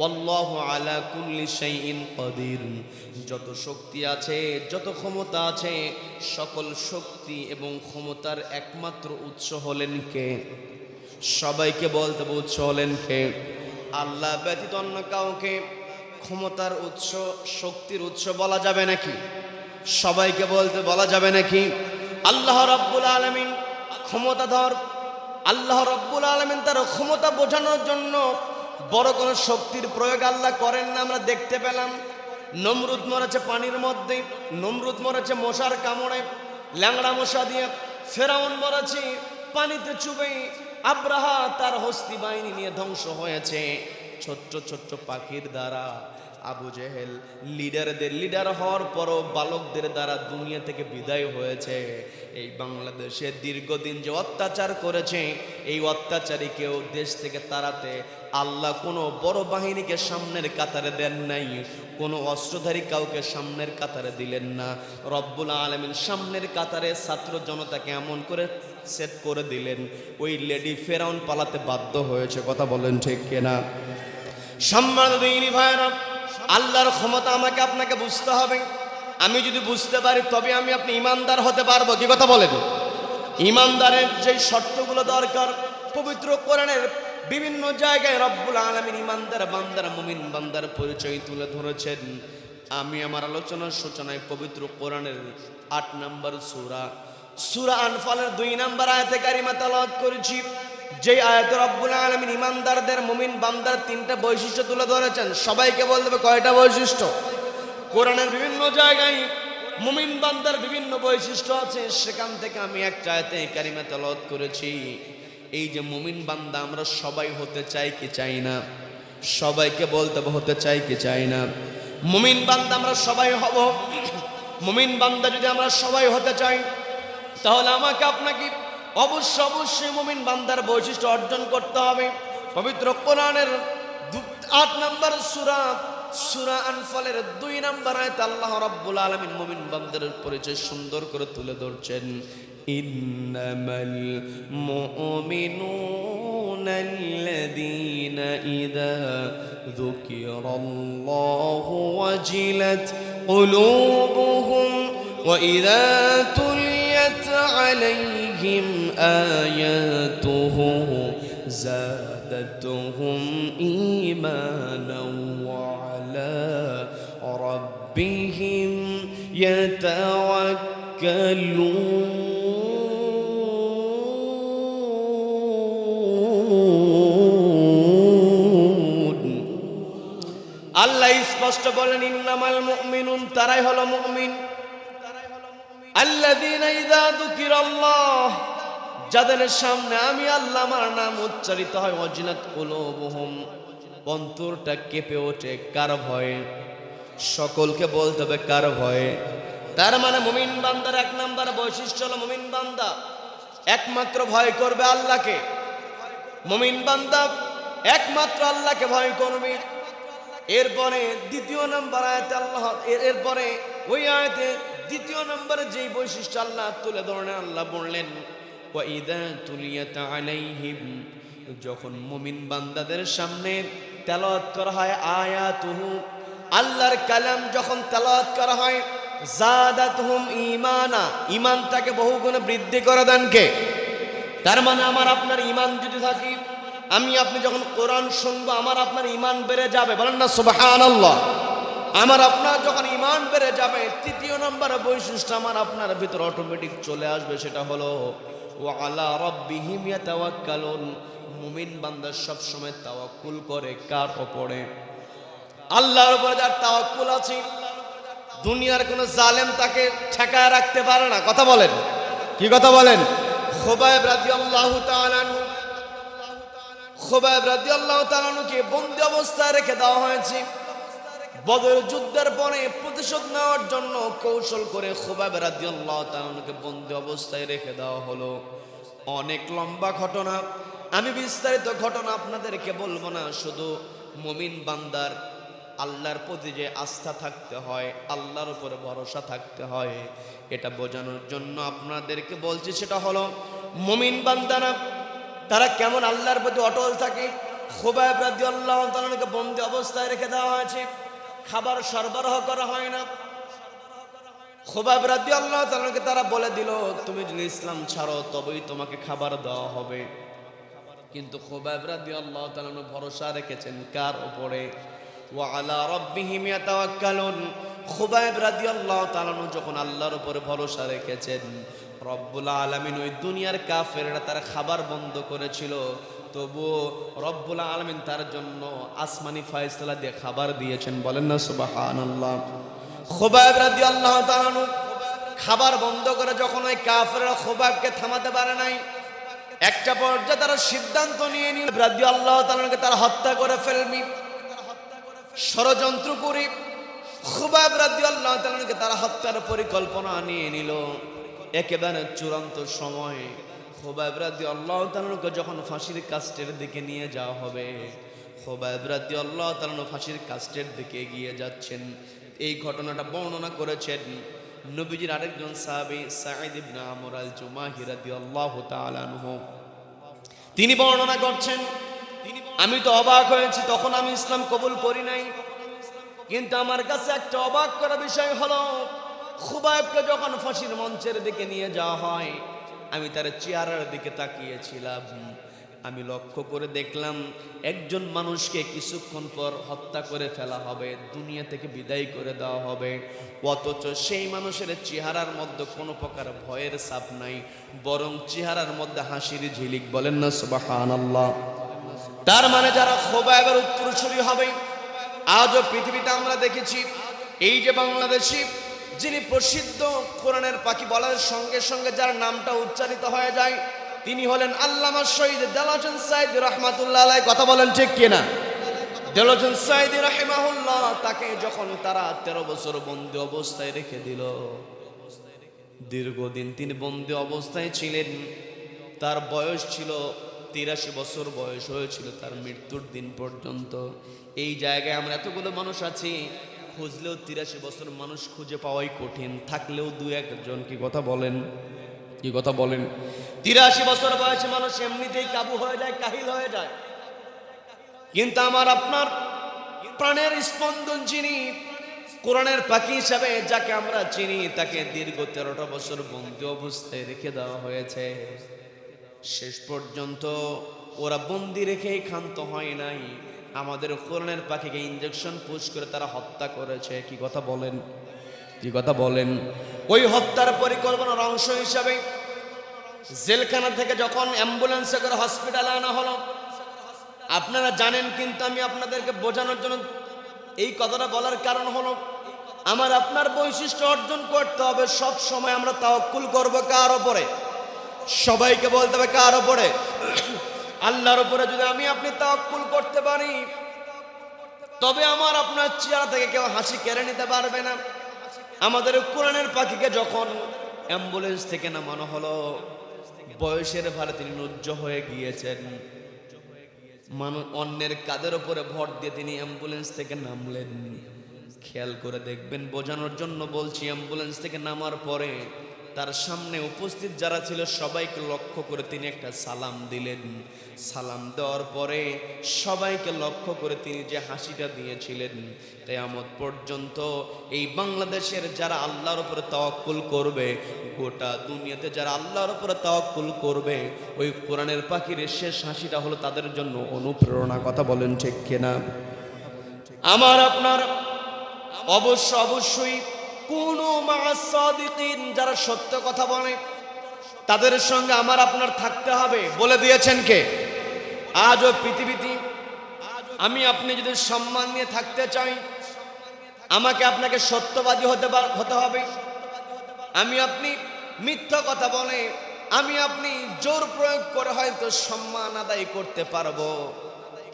আল্লাহু আলা কুল্লি শাইইন কাদির, যত শক্তি আছে, যত ক্ষমতা আছে, সকল শক্তি এবং ক্ষমতার একমাত্র উৎস হলেন কে? সবাইকে বলতে উৎস হলেন কে? আল্লাহ ব্যতীত অন্য কাউকে ক্ষমতার উৎস, শক্তির উৎস বলা যাবে নাকি? সবাইকে বলতে বলা যাবে নাকি? আল্লাহ রাব্বুল আলামিন ক্ষমতাধর। আল্লাহ রাব্বুল আলামিন তার ক্ষমতা বোঝানোর জন্য বড় কোনো শক্তির প্রয়োগ আল্লাহ করেন না। আমরা দেখতে পেলাম নমরুদ মরেছে পানির মধ্যে, নমরুদ মরেছে মশার কামড়ে, ল্যাংড়া মশা দিয়ে। ফেরাউন মরেছে পানিতে চুবে। আব্রাহা তার হস্তি বাহিনী নিয়ে ধ্বংস হয়েছে ছোট্ট ছোট্ট পাখির দ্বারা। আবু জেহেল লিডারদের লিডার হওয়ার পরও বালকদের দ্বারা দুনিয়া থেকে বিদায় হয়েছে। এই বাংলাদেশে দীর্ঘদিন যে অত্যাচার করেছে, এই অত্যাচারীকেও দেশ থেকে তাড়াতে আল্লাহ কোনো বড় বাহিনীকে সামনের কাতারে দেন নাই, কোনো অস্ত্রধারী কাউকে সামনের কাতারে দিলেন না। রব্বুল আলামিন সামনের কাতারে ছাত্র জনতাকে এমন করে সেট করে দিলেন, ওই লেডি ফেরাউন পালাতে বাধ্য হয়েছে। কথা বলেন ঠিক কিনা? সম্মানিত ভাইরা, আল্লাহর ক্ষমতা আমাকে আপনাকে বুঝতে হবে। আমি যদি বুঝতে পারি তবে আমি আপনি ইমানদার হতে পারবো। কি কথা বলেন? ইমানদারের যে শর্তগুলো দরকার, পবিত্র কোরআনের বিভিন্ন জায়গায় রব্বুল আলামিন ইমানদার বান্দার, মুমিন বান্দার পরিচয় তুলে ধরেছেন। আমি আমার আলোচনার সূচনায় পবিত্র কোরআনের 8 নম্বর সূরা সূরা আনফালের 2 নম্বর আয়াতে কারিমা তেলাওয়াত করেছি। যে আয়াতে রব্বুল আলামিন ঈমানদারদের মুমিন বান্দার 3টা বৈশিষ্ট্য তুলে ধরেছেন। সবাইকে বলতে হবে কয়টা বৈশিষ্ট্য? কোরআনের বিভিন্ন জায়গায় মুমিন বান্দার বিভিন্ন বৈশিষ্ট্য আছে, সেখান থেকে আমি একটা আয়াতে কারিমা তেলাওয়াত করেছি। এই যে মুমিন বান্দা আমরা সবাই হতে চাই কি চাই না? সবাইকে বলতে হবে হতে চাই কি চাই না? মুমিন বান্দা আমরা সবাই হব। মুমিন বান্দা যদি আমরা সবাই হতে চাই, তাহলে আমাকে আপনাকে অবশ্যই মুমিন বান্দার বৈশিষ্ট্য অর্জন করতে হবে। পবিত্র কোরআনের 8 নম্বর সূরা আনফালের 2 নম্বর আয়াতে আল্লাহ রাব্বুল আলামিন মুমিন বান্দার পরিচয় সুন্দর করে তুলে ধরছেন। ইন্নামাল মুমিনুনা আল্লাযীনা ইযা যুকিরাল্লাহু ওয়াজিলাত কুলুবুহুম ওয়া ইযা তুলিয়াত আলাইহিম আয়াতুহু زادتهم إيمانا وعلى ربهم يتوكلون আল্লাহ স্পষ্ট বলেন ইন্নামাল মুমিনুন, তারাই হলো মুমিন আল্লাযীনা ইযা যুকিরাল্লাহ, যাদের সামনে আমি আল্লাহ আমার নাম উচ্চারিত হয়, ওয়াজিলাত কুলুবুহুম, অন্তরটা কেঁপে ওঠে। কার ভয়ে? সকলকে বলতে হবে কার ভয়ে? তার মানে মুমিন বান্দার 1 নম্বর বৈশিষ্ট্য হলো মুমিন বান্দা একমাত্র ভয় করবে আল্লাহকে। মুমিন বান্দা একমাত্র আল্লাহকে ভয় করবে। এরপরে 2 নম্বর আয়াতে আল্লাহ, এরপরে ওই আয়াতে 2 নম্বরে যেই বৈশিষ্ট্য আল্লাহ তুলে ধরলেন, আল্লাহ বললেন ওয়াইদা তুলিয়াত আলাইহিম, যখন মুমিন বান্দাদের সামনে তেলাওয়াত করা হয় আয়াতুহু, আল্লাহর কালাম যখন তেলাওয়াত করা হয়, জাদাতহুম ঈমানা, ঈমানটাকে বহুগুণে বৃদ্ধি করে দেন কে? তার মানে আমার আপনার ঈমান যদি থাকে, আমি আপনি যখন কোরআন শুনবো আমার আপনার ঈমান বেড়ে যাবে। বলেন না সুবহানাল্লাহ। আমার আপনার যখন ঈমান বেড়ে যাবে, 3 নম্বর বৈশিষ্ট্য আমার আপনার ভিতর অটোমেটিক চলে আসবে, সেটা হলো ওয়া আলা রাব্বিহিম ইয়াতাওয়াক্কালুন, মুমিন বান্দা সব সময় তাওয়াক্কুল করে কার উপরে? আল্লাহর উপরে। যার তাওয়াক্কুল আছে, দুনিয়ার কোন জালেম তাকে ঠেকায় রাখতে পারে না। কথা বলেন, কি কথা বলেন? খুবাইব রাদিয়াল্লাহু তাআলা আনহু, খুবাইব রাদিয়াল্লাহু তাআলা আনহুকে বন্দী অবস্থায় রেখে দেওয়া হয়েছে। বদর যুদ্ধের পরে প্রতিশোধ নেওয়ার জন্য কৌশল করে খুবাইব রাদিয়াল্লাহু তাআলা আনহুকে বন্দী অবস্থায় রেখে দেওয়া হলো। অনেক লম্বা ঘটনা, আমি বিস্তারিত ঘটনা আপনাদেরকে বলবো না। শুধু মুমিন বান্দার আল্লাহর প্রতি যে আস্থা থাকতে হয়, আল্লাহর উপরে ভরসা থাকতে হয়, এটা বোঝানোর জন্য আপনাদেরকে বলছি। সেটা হলো মুমিন বান্দারা তারা কেমন আল্লাহর প্রতি অটল থাকে। খুবাইব রাদিয়াল্লাহু তাআলাকে বন্দী অবস্থায় রেখে দেওয়া হয়েছে, খাবার সরবরাহ করা হয় না। খুবাইব রাদিয়াল্লাহু তাআলাকে তারা বলে দিল, তুমি যদি ইসলাম ছাড়ো তবেই তোমাকে খাবার দেওয়া হবে। কিন্তু খুবাইব রাদিয়াল্লাহু তাআলা ভরসা রেখেছেন কার উপরে? ওয়া আলা রাব্বিহিম ইয়াতাওয়াক্কালুন। খুবাইব রাদিয়াল্লাহু তাআলা যখন আল্লাহর উপরে ভরসা রেখেছেন, রব্বুল আলামিন ওই দুনিয়ার কাফেররা তার খাবার বন্ধ করেছিল, তবুও রব্বুল আলামিন তার জন্য আসমানি ফয়সালা দিয়ে খাবার দিয়েছেন। বলেন না সুবহানাল্লাহ। খুবাইব রাদিয়াল্লাহু তাআলা খাবার বন্ধ করে যখন ওই কাফেররা খুবাইবকে থামাতে পারে নাই, একটা পর্যায়ে তারা সিদ্ধান্ত নিয়ে নিল রাদিয়াল্লাহু তাআলাকে তারা হত্যা করে ফেলবে। ষড়যন্ত্র করে খুবাইব রাদিয়াল্লাহু তাআলাকে তারা হত্যার পরিকল্পনা নিয়ে নিল। একেবারে চূড়ান্ত সময় খুবাইব রাদিয়াল্লাহু তাআলাকে যখন ফাঁসির কাস্টের দিকে নিয়ে যাওয়া হবে, খুবাইব রাদিয়াল্লাহু তাআলা ফাঁসির কাস্টের দিকে এগিয়ে যাচ্ছেন। এই ঘটনাটা বর্ণনা করেছেন নবীজির আরেকজন সাহাবী সাঈদ ইবনে আমর আল জুমাহি রাদিয়াল্লাহু তাআলা আনহু। তিনি বর্ণনা করছেন, আমি তো অবাক হয়েছি, তখন আমি ইসলাম কবুল করি নাই, কিন্তু আমার কাছে একটা অবাক করা বিষয় হলো, খুবাইবকে যখন ফাঁসির মঞ্চের দিকে নিয়ে যাওয়া হয়, আমি তার চেহারার দিকে তাকিয়েছিলাম। আমি লক্ষ্য করে দেখলাম একজন মানুষকে কিছুক্ষণ পর হত্যা করে ফেলা হবে, দুনিয়া থেকে বিদায় করে দেওয়া হবে, অথচ সেই মানুষের চেহারার মধ্যে কোনো প্রকার ভয়ের ছাপ নাই, বরং চেহারার মধ্যে হাসির ঝিলিক। বলেন না সুবহানাল্লাহ। তার মানে যারা খোবায়েবের উত্তরসূরি হবে, আজও পৃথিবীতে আমরা দেখেছি এই যে বাংলাদেশি যিনি প্রসিদ্ধ কোরআনের পাখি বলার সঙ্গে সঙ্গে যার নামটা উচ্চারিত হয়ে যায় তিনি হলেন আল্লামা শহীদ দেলোয়ার হোসেন সাঈদী রাহমাতুল্লাহ আলাইহি। কথা বলেন ঠিক কিনা? দেলোয়ার হোসেন সাঈদী রাহিমাহুল্লাহ, তাকে যখন তারা 13 বছর বন্দী অবস্থায় রেখে দিল, দীর্ঘদিন তিনি বন্দী অবস্থায় ছিলেন। তার বয়স ছিল 83 বছর বয়স হয়েছিল তার মৃত্যুর দিন পর্যন্ত। এই জায়গায় আমরা এতগুলো মানুষ আছি, খুঁজলেও 83 বছর মানুষ খুঁজে পাওয়াই কঠিন, থাকলেও দু একজন। কি কথা বলেন? কি কথা বলেন? 83 বছর বয়সে মানুষ এমনিতেই কাবু হয়ে যায়, কাহিল হয়ে যায়। কিন্তু আমার আপনার প্রাণের স্পন্দন যিনি, কোরআনের পাখি হিসাবে যাকে আমরা চিনি, তাকে দীর্ঘ 13টা বছর বন্দী অবস্থায় রেখে দেওয়া হয়েছে। শেষ পর্যন্ত ওরা বন্দি রেখেই ক্ষান্ত হয় নাই, আমাদের কোরআনের পাখিকে ইনজেকশন পুশ করে তারা হত্যা করেছে। কি কথা বলেন? কি কথা বলেন? ওই হত্যার পরিকল্পনার অংশ হিসাবে জেলখানা থেকে যখন অ্যাম্বুলেন্সে করে হসপিটালে আনা হলো, আপনারা জানেন, কিন্তু আমি আপনাদেরকে বোঝানোর জন্য এই কথাটা বলার কারণ হলো, আমার আপনার বৈশিষ্ট্য অর্জন করতে হবে। সব সময় আমরা তাওয়াক্কুল করব কার উপরে? সবাইকে বলতে হবে কার উপরে? আল্লাহর উপরে। যদি আমি আপনি তাওয়াক্কুল করতে পারি, তবে আমার আপনার চেহারা থেকে কেউ হাসি কেড়ে নিতে পারবে না। আমাদের কোরআনের পাখিকে যখন অ্যাম্বুলেন্স থেকে নামানো হলো, বয়সের ভারে তিনি নুজ্জ হয়ে গিয়েছেন। অন্যের কাদের উপরে ভর দিয়ে তিনি অ্যাম্বুলেন্স থেকে নামলেন। খেয়াল করে দেখবেন, বোঝানোর জন্য বলছি, অ্যাম্বুলেন্স থেকে নামার পরে তার সামনে উপস্থিত যারা ছিল সবাইকে লক্ষ্য করে তিনি একটা সালাম দিলেন। সালাম দেওয়ার পরে সবাইকে লক্ষ্য করে তিনি যে হাসিটা দিয়েছিলেন, কিয়ামত পর্যন্ত এই বাংলাদেশের যারা আল্লাহর উপরে তাওয়াক্কুল করবে, গোটা দুনিয়াতে যারা আল্লাহর উপরে তাওয়াক্কুল করবে, ওই কোরআনের পাখির শেষ হাসিটা হলো তাদের জন্য অনুপ্রেরণা। কথা বলেন ঠিক কিনা? আমার আপনার অবশ্যই কুনু মা'আস সাদিকিন, যারা সত্য কথা বলে তাদের সঙ্গে আমার আপনার থাকতে হবে। বলে দিয়েছেন কে? আজও পৃথিবীতে আমি আপনি যদি সম্মান নিয়ে থাকতে চাই, আমাকে আপনাকে সত্যবাদী হতে হবে। আমি আপনি মিথ্যা কথা বলে আমি আপনি জোর প্রয়োগ করে হয়তো সম্মান আদায় করতে পারবো,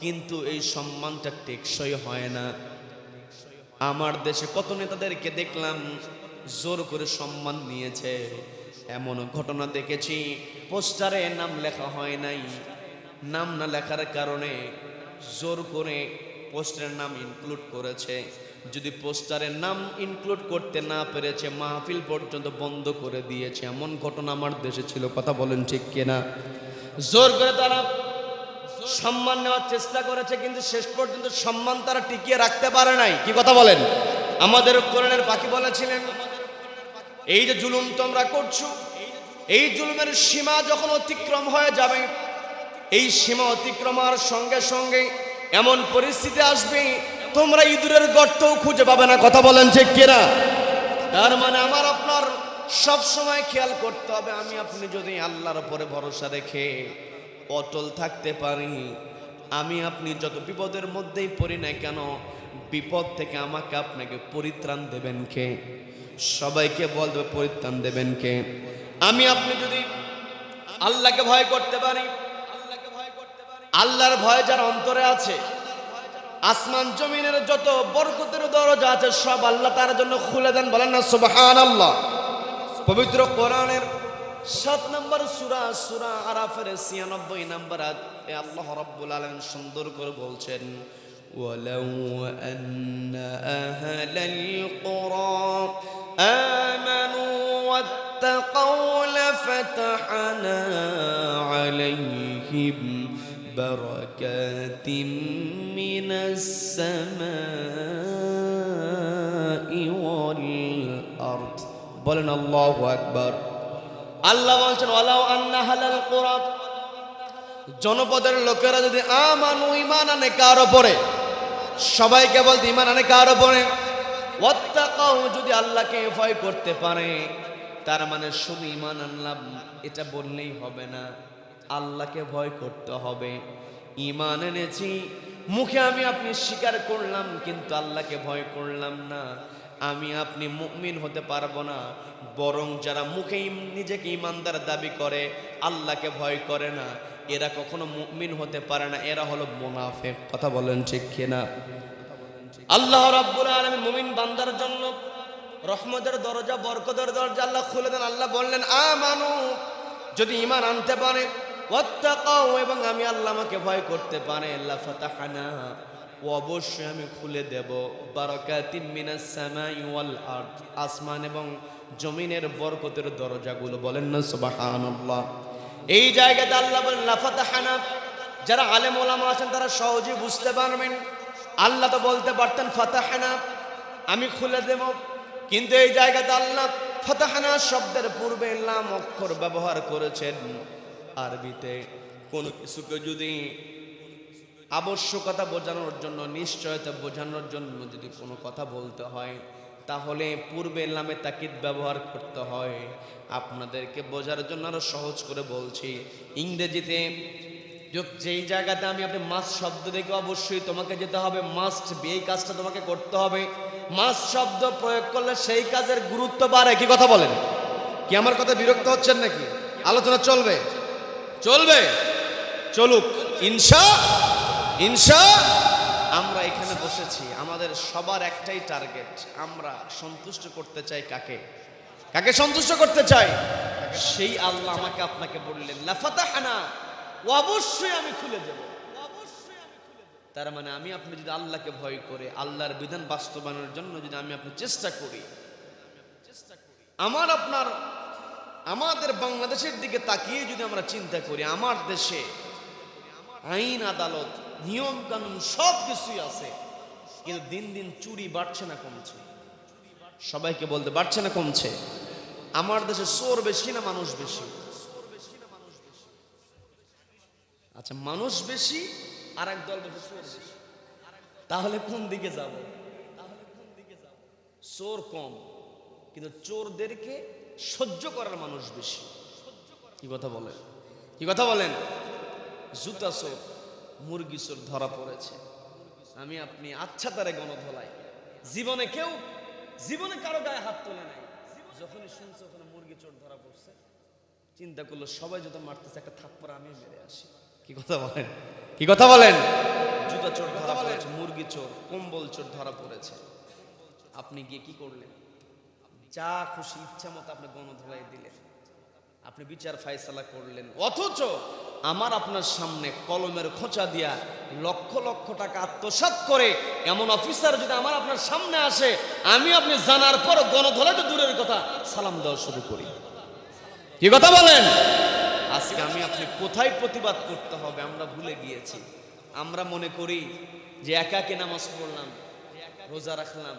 কিন্তু এই সম্মানটা টেকসই হয় না। আমার দেশে কত নেতাদেরকে দেখলাম জোর করে সম্মান নিয়েছে, এমন ঘটনা দেখেছি পোস্টারে নাম লেখা হয় নাই, নাম না লেখার কারণে জোর করে পোস্টারের নাম ইনক্লুড করেছে। যদি পোস্টারের নাম ইনক্লুড করতে না পেরেছে, মাহফিল পর্যন্ত বন্ধ করে দিয়েছে। এমন ঘটনা আমার দেশে ছিল। কথা বলেন ঠিক কিনা? জোর করে তারা সম্মান নেওয়ার চেষ্টা করেছে, কিন্তু শেষ পর্যন্ত সম্মান তারা টিকিয়ে রাখতে পারে নাই। কি কথা বলেন? আমাদের কোরআনের পাখি বলেছিলেন, এই যে জুলুম তোমরা করছো, এই জুলুমের সীমা যখন অতিক্রম হয়ে যাবে, এই সীমা অতিক্রমের সঙ্গে সঙ্গে এমন পরিস্থিতি আসবে তোমরা ইঁদুরের গর্তও খুঁজে পাবে না। কথা বলেন ঠিক কিনা? তার মানে আমার আপনার সব সময় খেয়াল করতে হবে, আমি আপনি যদি আল্লাহর উপরে ভরসা রেখে অটল থাকতে পারি, আমি আপনি যত বিপদের মধ্যেই পড়ি না কেন, বিপদ থেকে আমাকে আপনাকে পরিত্রাণ দেবেন কে? সবাইকে বলবে পরিত্রাণ দেবেন কে? আমি আপনি যদি আল্লাহকে ভয় করতে পারি, আল্লাহর ভয় যার অন্তরে আছে, আসমান জমিনের যত বরকতের দরজা আছে সব আল্লাহ তার জন্য খুলে দেন। বলেন না সুবহানাল্লাহ। পবিত্র কোরআনের 7 নম্বর সূরা, সূরা আরাফের 96 নম্বর আয়াতে আল্লাহ রাব্বুল আলামিন সুন্দর করে বলছেন, ওয়ালাউ আন্না আহলাল কুরা আমানু ওয়াত্তাকাউ লাফাতাহনা আলাইহিম বারাকাতিম মিনাস সামাই ওয়াল আরদ। বলেন আল্লাহু আকবার। আল্লাহ বলছেন, ওয়ালাউ আন্না আহলাল কুরা, জনপদের লোকেরা যদি আমানু ঈমান আনে কার উপরে, সবাইকে বলতে ঈমান আনে কার উপরে, ওয়াত্তাকাউ যদি আল্লাহকে ভয় করতে পারে, তার মানে শুধু ঈমান আনলাম এটা বললেই হবে না, আল্লাহকে ভয় করতে হবে। ঈমান এনেছি মুখে আমি আপনি স্বীকার করলাম কিন্তু আল্লাহকে ভয় করলাম না, আমি আপনি মুমিন হতে পারবো না। বরং যারা মুখে নিজেকে ঈমানদার দাবি করে আল্লাহকে ভয় করে না, এরা কখনো মুমিন হতে পারে না, এরা হলো মুনাফিক। কথা বলেন ঠিক কিনা? আল্লাহ রাব্বুল আলামিন মুমিন বান্দার জন্য রহমতের দরজা, বরকতের দরজা আল্লাহ খুলে দেন। আল্লাহ বললেন আমানু, যদি ঈমান আনতে পারে, ওয়াত্তাকাউ এবং আমি আল্লাহ আমাকে ভয় করতে পারে, লা ফাতাহনা অবশ্যই আমি খুলে দেব বারাকাতিম মিনাস সামাই ওয়াল আরদ, আসমান এবং জমিনের বরকতের দরজাগুলো। বলেন না সুবহানাল্লাহ। এই জায়গাতে আল্লাহ বলেন লা ফাতাহনা। যারা আলেম ওলামা আছেন তারা সহজেই বুঝতে পারবেন, আল্লাহ তো বলতে পারতেন ফাতাহনা, আমি খুলে দেব, কিন্তু এই জায়গাতে আল্লাহ ফাতাহনা শব্দের পূর্বে লাম অক্ষর ব্যবহার করেছেন। আরবিতে কোনো কিছুকে যদি আবশ্যকতা বোঝানোর জন্য, নিশ্চয়তা বোঝানোর জন্য যদি কোনো কথা বলতে হয়, তাহলে পূর্বে লামে তাকিদ ব্যবহার করতে হয়। আপনাদেরকে বোঝার জন্য আরো সহজ করে বলছি, ইংরেজিতে যেই জায়গাতে আমি আপনি মাস্ট শব্দ দেখে অবশ্যই তোমাকে যেতে হবে, মাস্ট বি, এই কাজটা তোমাকে করতে হবে। মাস্ট শব্দ প্রয়োগ করলে সেই কাজের গুরুত্ব বাড়ে। কি কথা বলেন? কি আমার কথা বিরক্ত হচ্ছেন নাকি? আলোচনা চলবে? চলবে, চলুক ইনশা। আমরা এখানে বসেছি, আমাদের সবার একটাই টার্গেট, আমরা সন্তুষ্ট করতে চাই কাকে? কাকে সন্তুষ্ট করতে চাই? সেই আল্লাহ আমাকে আপনাকে বললেন লা ফাতাহনা, অবশ্যই আমি খুলে দেব। তার মানে আমি আপনি যদি আল্লাহকে ভয় করে আল্লাহর বিধান বাস্তবায়নের জন্য যদি আমি আপনি চেষ্টা করি, আমাদের বাংলাদেশের দিকে তাকিয়ে যদি আমরা চিন্তা করি, আমার দেশে আইন আদালত নিয়ম কানুন সব কিছুই আছে, কিন্তু দিন দিন চুরি বাড়ছে না কমছে? সবাইকে বলতে বাড়ছে না কমছে? আমার দেশে চোর বেশি না মানুষ বেশি? আচ্ছা, মানুষ বেশি আর এক দল বেশি চোর বেশি, তাহলে কোন দিকে যাব? চোর কম কিন্তু চোরদেরকে সহ্য করার মানুষ বেশি। কি কথা বলেন? কি কথা বলেন? জুতা চোর, মুরগি চোর ধরা পড়েছে, আমি আপনি আচ্ছা তারে গণধোলাই, জীবনে কারো গায়ে হাত তোলে নাই। যখনই শুনছে ওখানে মুরগি চোর ধরা পড়ছে, চিন্তা করলো সবাই যত মারতেছে একটা থাপ্পড় আমি মেরে আসি। কি কথা বলেন? কি কথা বলেন? জুতা চোর ধরা পড়েছে, মুরগি চোর, কম্বল চোর ধরা পড়েছে, আপনি গিয়ে কি করলেন? যা খুশি ইচ্ছা মতো আপনি গণধোলাই দিলেন, আপনি বিচার ফায়সালা করলেন। অথচ আমার আপনার সামনে কলমের খোঁচা দিয়া লক্ষ লক্ষ টাকা আত্মসাৎ করে এমন অফিসার যদি আমার আপনার সামনে আসে, আমি আপনি জানার পর গণধোলাই তো দূরের কথা, সালাম দেওয়া শুরু করি। কি কথা বলেন? আজকে আমি আপনি কোথায় প্রতিবাদ করতে হবে আমরা ভুলে গিয়েছি। আমরা মনে করি যে একাকে নামাজ পড়লাম, রোজা রাখলাম,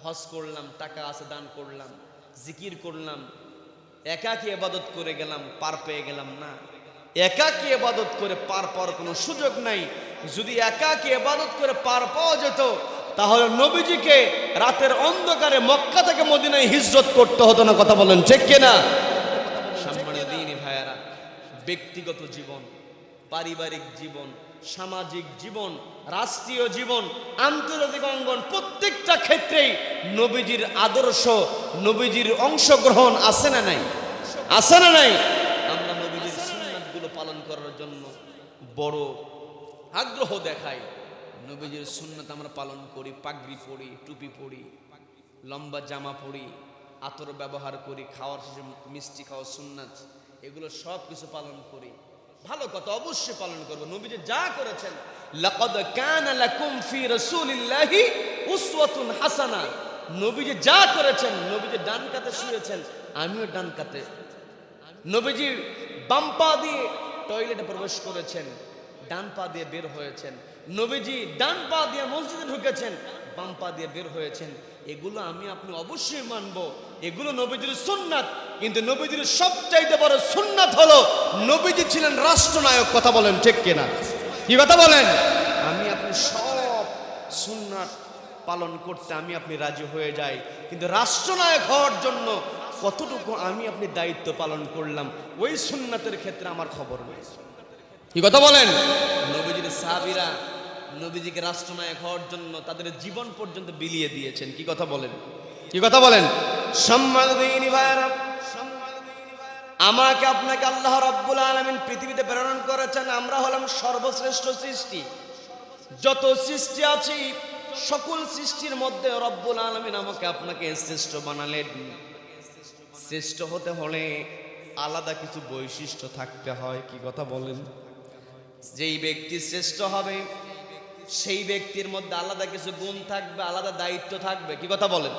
হজ করলাম, টাকা আছে দান করলাম, জিকির করলাম, একাকী ইবাদত করে গেলাম, পার পেয়ে গেলাম। না, একাকী ইবাদত করে পার পাওয়ার কোনো সুযোগ নাই। যদি একাকী ইবাদত করে পার পাওয়া যেত তাহলে নবীজিকে রাতের অন্ধকারে মক্কা থেকে মদিনায় হিজরত করতে হতো না। কথা বলেন ঠিক কিনা? সম্মানিত দ্বীনি ভাইয়েরা, ব্যক্তিগত জীবন, পারিবারিক জীবন, সামাজিক জীবন, রাষ্ট্রীয় জীবন, আন্তর্জাতিক অঙ্গন, প্রত্যেকটা ক্ষেত্রেই নবীজির আদর্শ, নবীজির অংশগ্রহণ আছে না নাই? আছে না নাই? আমরা নবীজির সুন্নাতগুলো পালন করার জন্য বড় আগ্রহ দেখাই। নবীজির সুন্নাত আমরা পালন করি, পাগড়ি পরি, টুপি পরি, লম্বা জামা পরি, আতর ব্যবহার করি, খাওয়ার শেষে মিষ্টি খাওয়া সুন্নাত, এগুলো সব কিছু পালন করি। ভালো কথা, অবশ্যই পালন করব। নবীজি যা করেছেন, লাকাদ কানা লাকুম ফি রাসূলিল্লাহি উসওয়াতুন হাসানা, নবীজি যা করেছেন, নবীজি ডান কাতে শুয়েছেন, আমিও ডান কাতে। নবীজি বাম পা দিয়ে টয়লেটে প্রবেশ করেছেন, ডান পা দিয়ে বের হয়েছেন। নবীজি ডান পা দিয়ে মসজিদে ঢুকেছেন, বাম পা দিয়ে বের হয়েছেন। এগুলো আমি আপনি অবশ্যই মানব, এগুলো নবীজির সুন্নাত। কিন্তু নবীজির সবচাইতে বড় সুন্নাত হলো নবীজি ছিলেন রাষ্ট্রনায়ক। কথা বলেন ঠিক কিনা? কি কথা বলেন? আমি আপনি সব সুন্নাত পালন করতে আমি আপনি রাজি হয়ে যাই, কিন্তু রাষ্ট্রনায়ক হওয়ার জন্য কতটুকু আমি আপনি দায়িত্ব পালন করলাম ওই সুন্নাতের ক্ষেত্রে আমার খবর নেই। কি কথা বলেন? নবীজির সাহাবীরা নবীজিকে রাষ্ট্রনায়ক হওয়ার জন্য তাদের জীবন পর্যন্ত বিলিয়ে দিয়েছেন। কি কথা বলেন? কি কথা বলেন? সম্মানিত ভাইরা, আমাকে আপনাকে আল্লাহ রাব্বুল আলামিন পৃথিবীতে প্রেরণ করেছেন। আমরা হলাম সর্বশ্রেষ্ঠ সৃষ্টি। যত সৃষ্টি আছে সকল সৃষ্টির মধ্যে রব্বুল আলামিন আমাকে আপনাকে শ্রেষ্ঠ বানালেন। শ্রেষ্ঠ হতে হলে আলাদা কিছু বৈশিষ্ট্য থাকতে হয়। কি কথা বলেন? যেই ব্যক্তি শ্রেষ্ঠ হবে সেই ব্যক্তির মধ্যে আলাদা কিছু গুণ থাকবে, আলাদা দায়িত্ব থাকবে। কি কথা বলেন?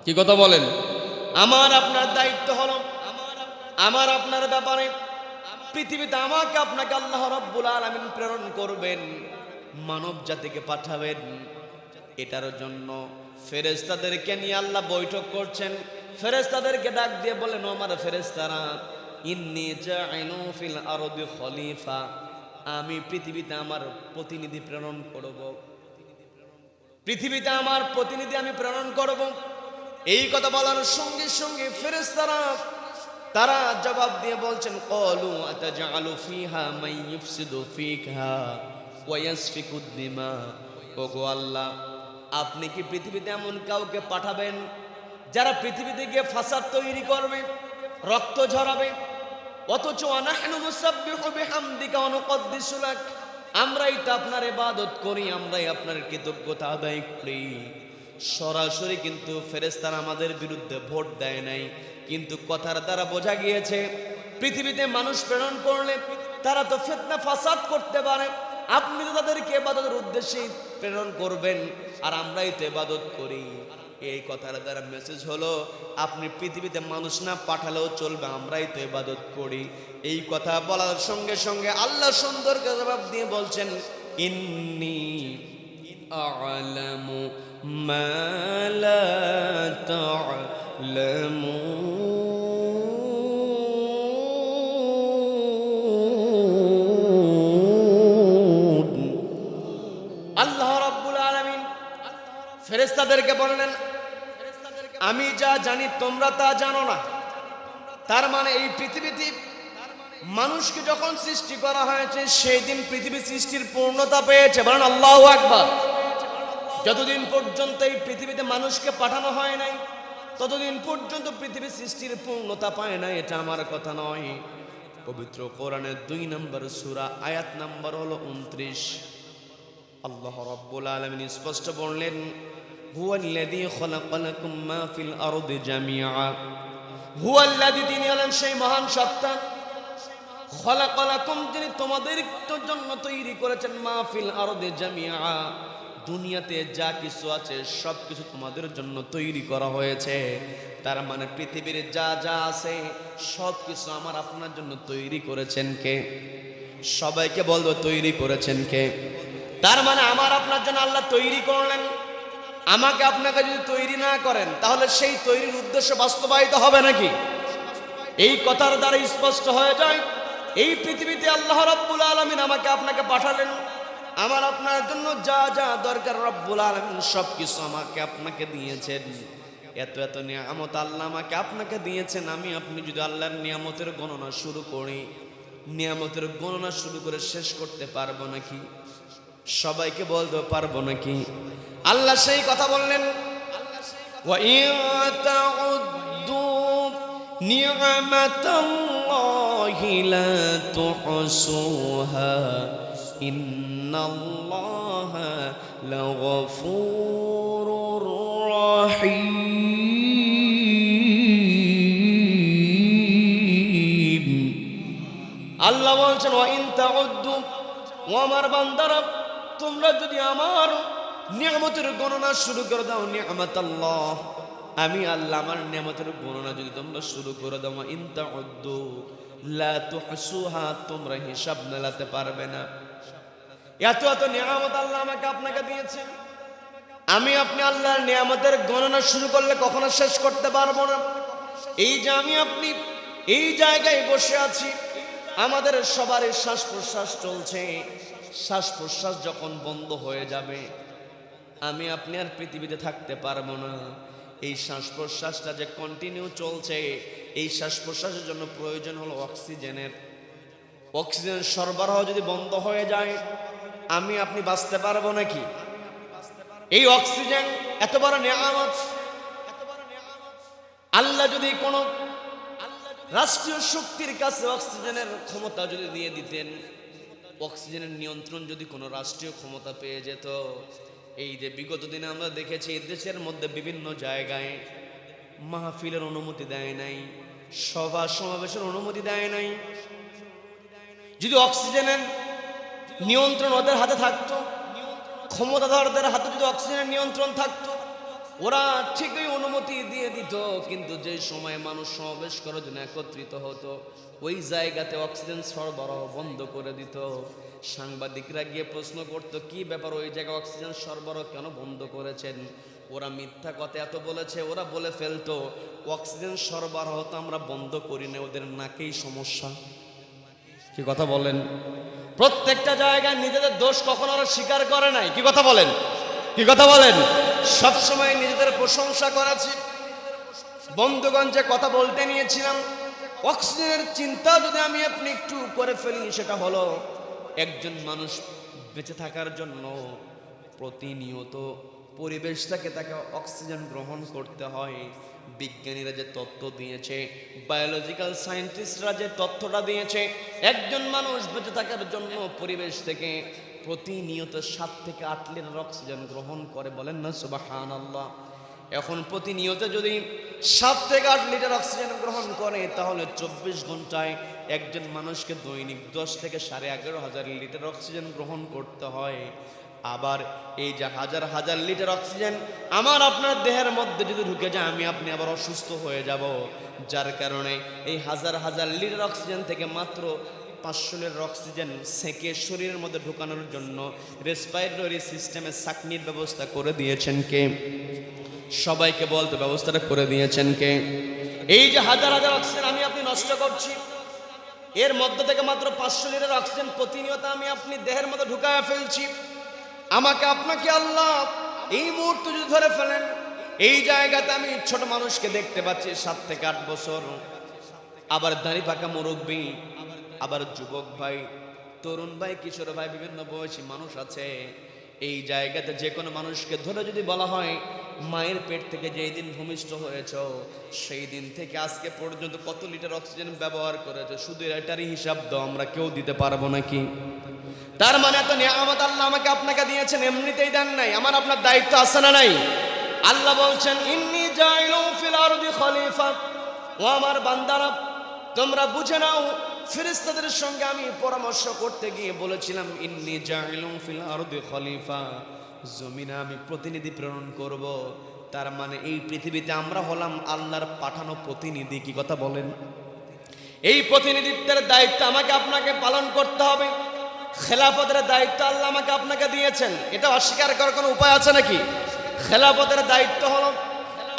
কি কথা বলেন? আমার আপনার দায়িত্ব হলো আমার আপনার ব্যাপারে পৃথিবীতে আমাকে আপনাকে আল্লাহ রাব্বুল আলামিন প্রেরণ করবেন, মানব জাতিকে পাঠাবেন। এটার জন্য ফেরেশতাদেরকে নিয়ে আল্লাহ বৈঠক করছেন। ফেরেশতাদেরকে ডাক দিয়ে বলেন, আমার ফেরেশতারা, ইন্নী জাইলু ফিল আরদি খলিফা, আমি পৃথিবীতে আমার প্রতিনিধি প্রেরণ করব, পৃথিবীতে আমার প্রতিনিধি আমি প্রেরণ করব। এই কথা বলার সঙ্গে সঙ্গে ফেরেশতারা তারা জবাব দিয়ে বলছেন, ক্বালু আতাজআলু ফিহা মান ইউফসিদু ফিহা ওয়া ইয়াসফিকুদ দিমা। ওগো আল্লাহ, আপনি কি পৃথিবীতে এমন কাউকে পাঠাবেন যারা পৃথিবীতে গিয়ে ফাসাদ তৈরি করবে, রক্ত ঝরাবে? অথচ আনাহনু মুসাব্বিহু বিহামদিকা ওয়া নুকদ্দিসু লাক, আমরাই তো আপনার ইবাদত করি, আমরাই আপনার কৃতজ্ঞতা আদায় করি। সরাসরি কিন্তু ফেরেশতারা আমাদের বিরুদ্ধে ভোট দেয় নাই, কিন্তু কথার দ্বারা বোঝা গিয়েছে পৃথিবীতে মানুষ প্রেরণ করলে তারা তো ফিতনা ফাসাদ করতে পারে। আপনি তো তাদেরকে ইবাদতের উদ্দেশ্যে প্রেরণ করবেন, আর আমরাই তো ইবাদত করি। এই কথার দ্বারা মেসেজ হলো আপনি পৃথিবীতে মানুষ না পাঠালেও চলবে, আমরাই তো ইবাদত করি। এই কথা বলার সঙ্গে সঙ্গে আল্লাহ সুন্দর জবাব দিয়ে বলছেন, ইন্নী আ'লামু মা লা তা'লামুন। আল্লাহ রাব্বুল আলামিন ফেরেশতাদেরকে বললেন, আমি যা জানি তোমরা তা জানো না। তার মানে এই পৃথিবীতে মানুষকে যখন সৃষ্টি করা হয়েছে সেই দিন পৃথিবী সৃষ্টির পূর্ণতা পেয়েছে। বলেন আল্লাহু আকবার। যতদিন পর্যন্ত এই পৃথিবীতে মানুষকে পাঠানো হয় নাই ততদিন পর্যন্ত পৃথিবী সৃষ্টির পূর্ণতা পায় না। এটা আমার কথা নয়, পবিত্র কোরআনের 2 নম্বর সূরা আয়াত নাম্বার হলো 29। আল্লাহ রাব্বুল আলামিন স্পষ্ট বললেন, হুয়াল্লাযী খালাকালাকুম মা ফিল আরদি জামিআ। হুয়াল্লাযী, তিনি হলেন সেই মহান সত্তা, খালাকালাকুম, যিনি তোমাদের জন্য তৈরি করেছেন, মা ফিল আরদি জামিআ, দুনিয়াতে যা কিছু আছে সব কিছু তোমাদের জন্য তৈরি করা হয়েছে। তার মানে পৃথিবীর যা যা আছে সব কিছু আমার আপনার জন্য তৈরি করেছেন কে? সবাইকে বলবো, তৈরি করেছেন কে? তার মানে আমার আপনার জন্য আল্লাহ তৈরি করলেন। আমাকে আপনাকে যদি তৈরি না করেন তাহলে সেই তৈরির উদ্দেশ্য বাস্তবায়িত হবে নাকি? এই কথার দ্বারা স্পষ্ট হয়ে যায় এই পৃথিবীতে আল্লাহ রাব্বুল আলামিন আমাকে আপনাকে পাঠালেন। আমার আপনার জন্য যা যা দরকার রব্বুল আলামিন সবকিছু আমাকে আপনাকে দিয়েছেন। এত এত নিয়ামত আল্লাহ আমাকে আপনাকে দিয়েছেন। আমি আপনি যদি আল্লাহর নিয়ামতের গণনা শুরু করি, নিয়ামতের গণনা শুরু করে শেষ করতে পারবো নাকি? সবাইকে বলতে পারবো নাকি? আল্লাহ সেই কথা বললেন, ওয়া ইন তাউদ্দু নি'মাতাল্লাহি লা তুহসুহা ইন্নাল্লাহা লাগফুরুর রহিম। আল্লাহ বলছেন, ওয়া ইন তাউদ্দু, ও আমার বান্দারা, তোমরা যদি আমার নিয়ামতের গণনা শুরু করে দাও, নিয়ামাতাল্লাহ, আমি আল্লাহ আমার নিয়ামতের গণনা যদি তোমরা শুরু করে দাও, ইন তাউদ্দু লা তুহসুহা, তোমরা হিসাব মেলাতে পারবে না। এত এত নিয়ামত আল্লাহ আমাকে আপনাকে দিয়েছেন। আমি আপনি আল্লাহর নিয়ামতের গণনা শুরু করলে কখনো শেষ করতে পারবো না। এই যে আমি আপনি এই জায়গায় বসে আছি, আমাদের সবারই শ্বাস প্রশ্বাস চলছে। শ্বাস প্রশ্বাস যখন বন্ধ হয়ে যাবে, আমি আপনি আর পৃথিবীতে থাকতে পারবো না। এই শ্বাস প্রশ্বাসটা যে কন্টিনিউ চলছে, এই শ্বাস প্রশ্বাসের জন্য প্রয়োজন হলো অক্সিজেনের। অক্সিজেন সরবরাহ যদি বন্ধ হয়ে যায়, আমি আপনি বাঁচতে পারবো নাকি? এই অক্সিজেন এত বড় নিয়ামত। আল্লাহ যদি কোনো রাষ্ট্রীয় শক্তির কাছে অক্সিজেনের ক্ষমতা যদি দিয়ে দিতেন, অক্সিজেনের নিয়ন্ত্রণ যদি কোনো রাষ্ট্রীয় ক্ষমতা পেয়ে যেত, এই যে বিগত দিনে আমরা দেখেছি দেশের মধ্যে বিভিন্ন জায়গায় মাহফিলের অনুমতি দেয় নাই, সভা সমাবেশের অনুমতি দেয় নাই। যদি অক্সিজেনের নিয়ন্ত্রণ ওদের হাতে থাকতো, ক্ষমতাধরদের হাতে যদি অক্সিজেনের নিয়ন্ত্রণ থাকতো, ওরা ঠিকই অনুমতি দিয়ে দিত। কিন্তু যে সময় মানুষ সমাবেশ করার জন্য একত্রিত হতো, ওই জায়গাতে অক্সিজেন সরবরাহ বন্ধ করে দিত। সাংবাদিকরা গিয়ে প্রশ্ন করত, কি ব্যাপার, ওই জায়গায় অক্সিজেন সরবরাহ কেন বন্ধ করেছেন? ওরা মিথ্যা কথা এত বলেছে, ওরা বলে ফেলতো অক্সিজেন সরবরাহ তো আমরা বন্ধ করি না, ওদের নাকেই সমস্যা। কি কথা বলেন? প্রত্যেকটা জায়গায় নিজেদের দোষ কখনো ওরা স্বীকার করে নাই। কি কথা বলেন? কি কথা বলেন? সবসময় নিজেদের প্রশংসা করেছি। বন্ধুগণ, যে কথা বলতে নিয়েছিলাম, অক্সিজেনের চিন্তা যদি আমি আপনি একটু করে ফেলি, সেটা হলো একজন মানুষ বেঁচে থাকার জন্য প্রতিনিয়ত পরিবেশটাকে তাকে অক্সিজেন গ্রহণ করতে হয়। বিজ্ঞানীরা যে তথ্য দিয়েছে, বায়োলজিক্যাল সায়েন্টিস্টরা যে তথ্যটা দিয়েছে, একজন মানুষ বেঁচে থাকার জন্য পরিবেশ থেকে প্রতিনিয়ত 7 থেকে 8 লিটার অক্সিজেন গ্রহণ করে। বলেন না সুবহানাল্লাহ। এখন প্রতিনিয়ত যদি 7 থেকে 8 লিটার অক্সিজেন গ্রহণ করে, তাহলে 24 ঘন্টায় একজন মানুষকে দৈনিক 10 থেকে 11,500 লিটার অক্সিজেন গ্রহণ করতে হয়। আবার এই যে হাজার হাজার লিটার অক্সিজেন আমার আপনার দেহের মধ্যে যদি ঢুকে যায়, আমি আপনি আবার অসুস্থ হয়ে যাব। যার কারণে এই হাজার হাজার লিটার অক্সিজেন থেকে মাত্র 500 লিটার অক্সিজেন সেকে শরীরের মধ্যে ঢোকানোর জন্য রেসপিরেটরি সিস্টেমে ছাঁকনির ব্যবস্থা করে দিয়েছেন কে? সবাইকে বলতে ব্যবস্থাটা করে দিয়েছেন কে? এই যে হাজার হাজার অক্সিজেন আমি আপনি নষ্ট করছি, এর মধ্য থেকে মাত্র 500 লিটার অক্সিজেন প্রতিনিয়ত আমি আপনি দেহের মধ্যে ঢুকায় ফেলছি। আমাকে আপনাকে আল্লাহ এই মুহূর্তে যদি ধরে ফেলেন, এই জায়গাতে আমি ছোট মানুষকে দেখতে পাচ্ছি 7 থেকে 8 বছর, আবার দাড়ি পাকা মুরব্বী, আবার যুবক ভাই, তরুণ ভাই, কিশোর ভাই, বিভিন্ন বয়সী মানুষ আছে। এই জায়গাতে যে কোনো মানুষকে ধরে যদি বলা হয়, মায়ের পেট থেকে যেই দিন ভূমিষ্ঠ হয়েছ, সেই দিন থেকে আজকে পর্যন্ত কত লিটার অক্সিজেন ব্যবহার করেছে, শুধু এটারই হিসাব দাও, আমরা কেউ দিতে পারবো নাকি? তার মানে এত নিয়ামত আল্লাহ আমাকে আপনাকে দিয়েছেন, এমনিতেই দেন নাই। আমার আপনার দায়িত্ব আছে না নাই? আল্লাহ বলছেন, ইন্নী জাইলুন ফিল আরদি খলিফা। ও আমার বান্দারা, তোমরা বুঝে নাও, ফেরেশতাদের সঙ্গে আমি পরামর্শ করতে গিয়ে বলেছিলাম, ইন্নী জাইলুন ফিল আরদি খলিফা, জমিনে আমি প্রতিনিধি প্রেরণ করব। তার মানে এই পৃথিবীতে আমরা হলাম আল্লাহর পাঠানো প্রতিনিধি। কি কথা বলেন? এই প্রতিনিধিত্বের দায়িত্ব আমাকে আপনাকে পালন করতে হবে। খেলাফতের দায়িত্ব আল্লাহ আমাকে আপনাকে দিয়েছেন, এটা অস্বীকার করার কোনো উপায় আছে নাকি? খেলাফতের দায়িত্ব হলো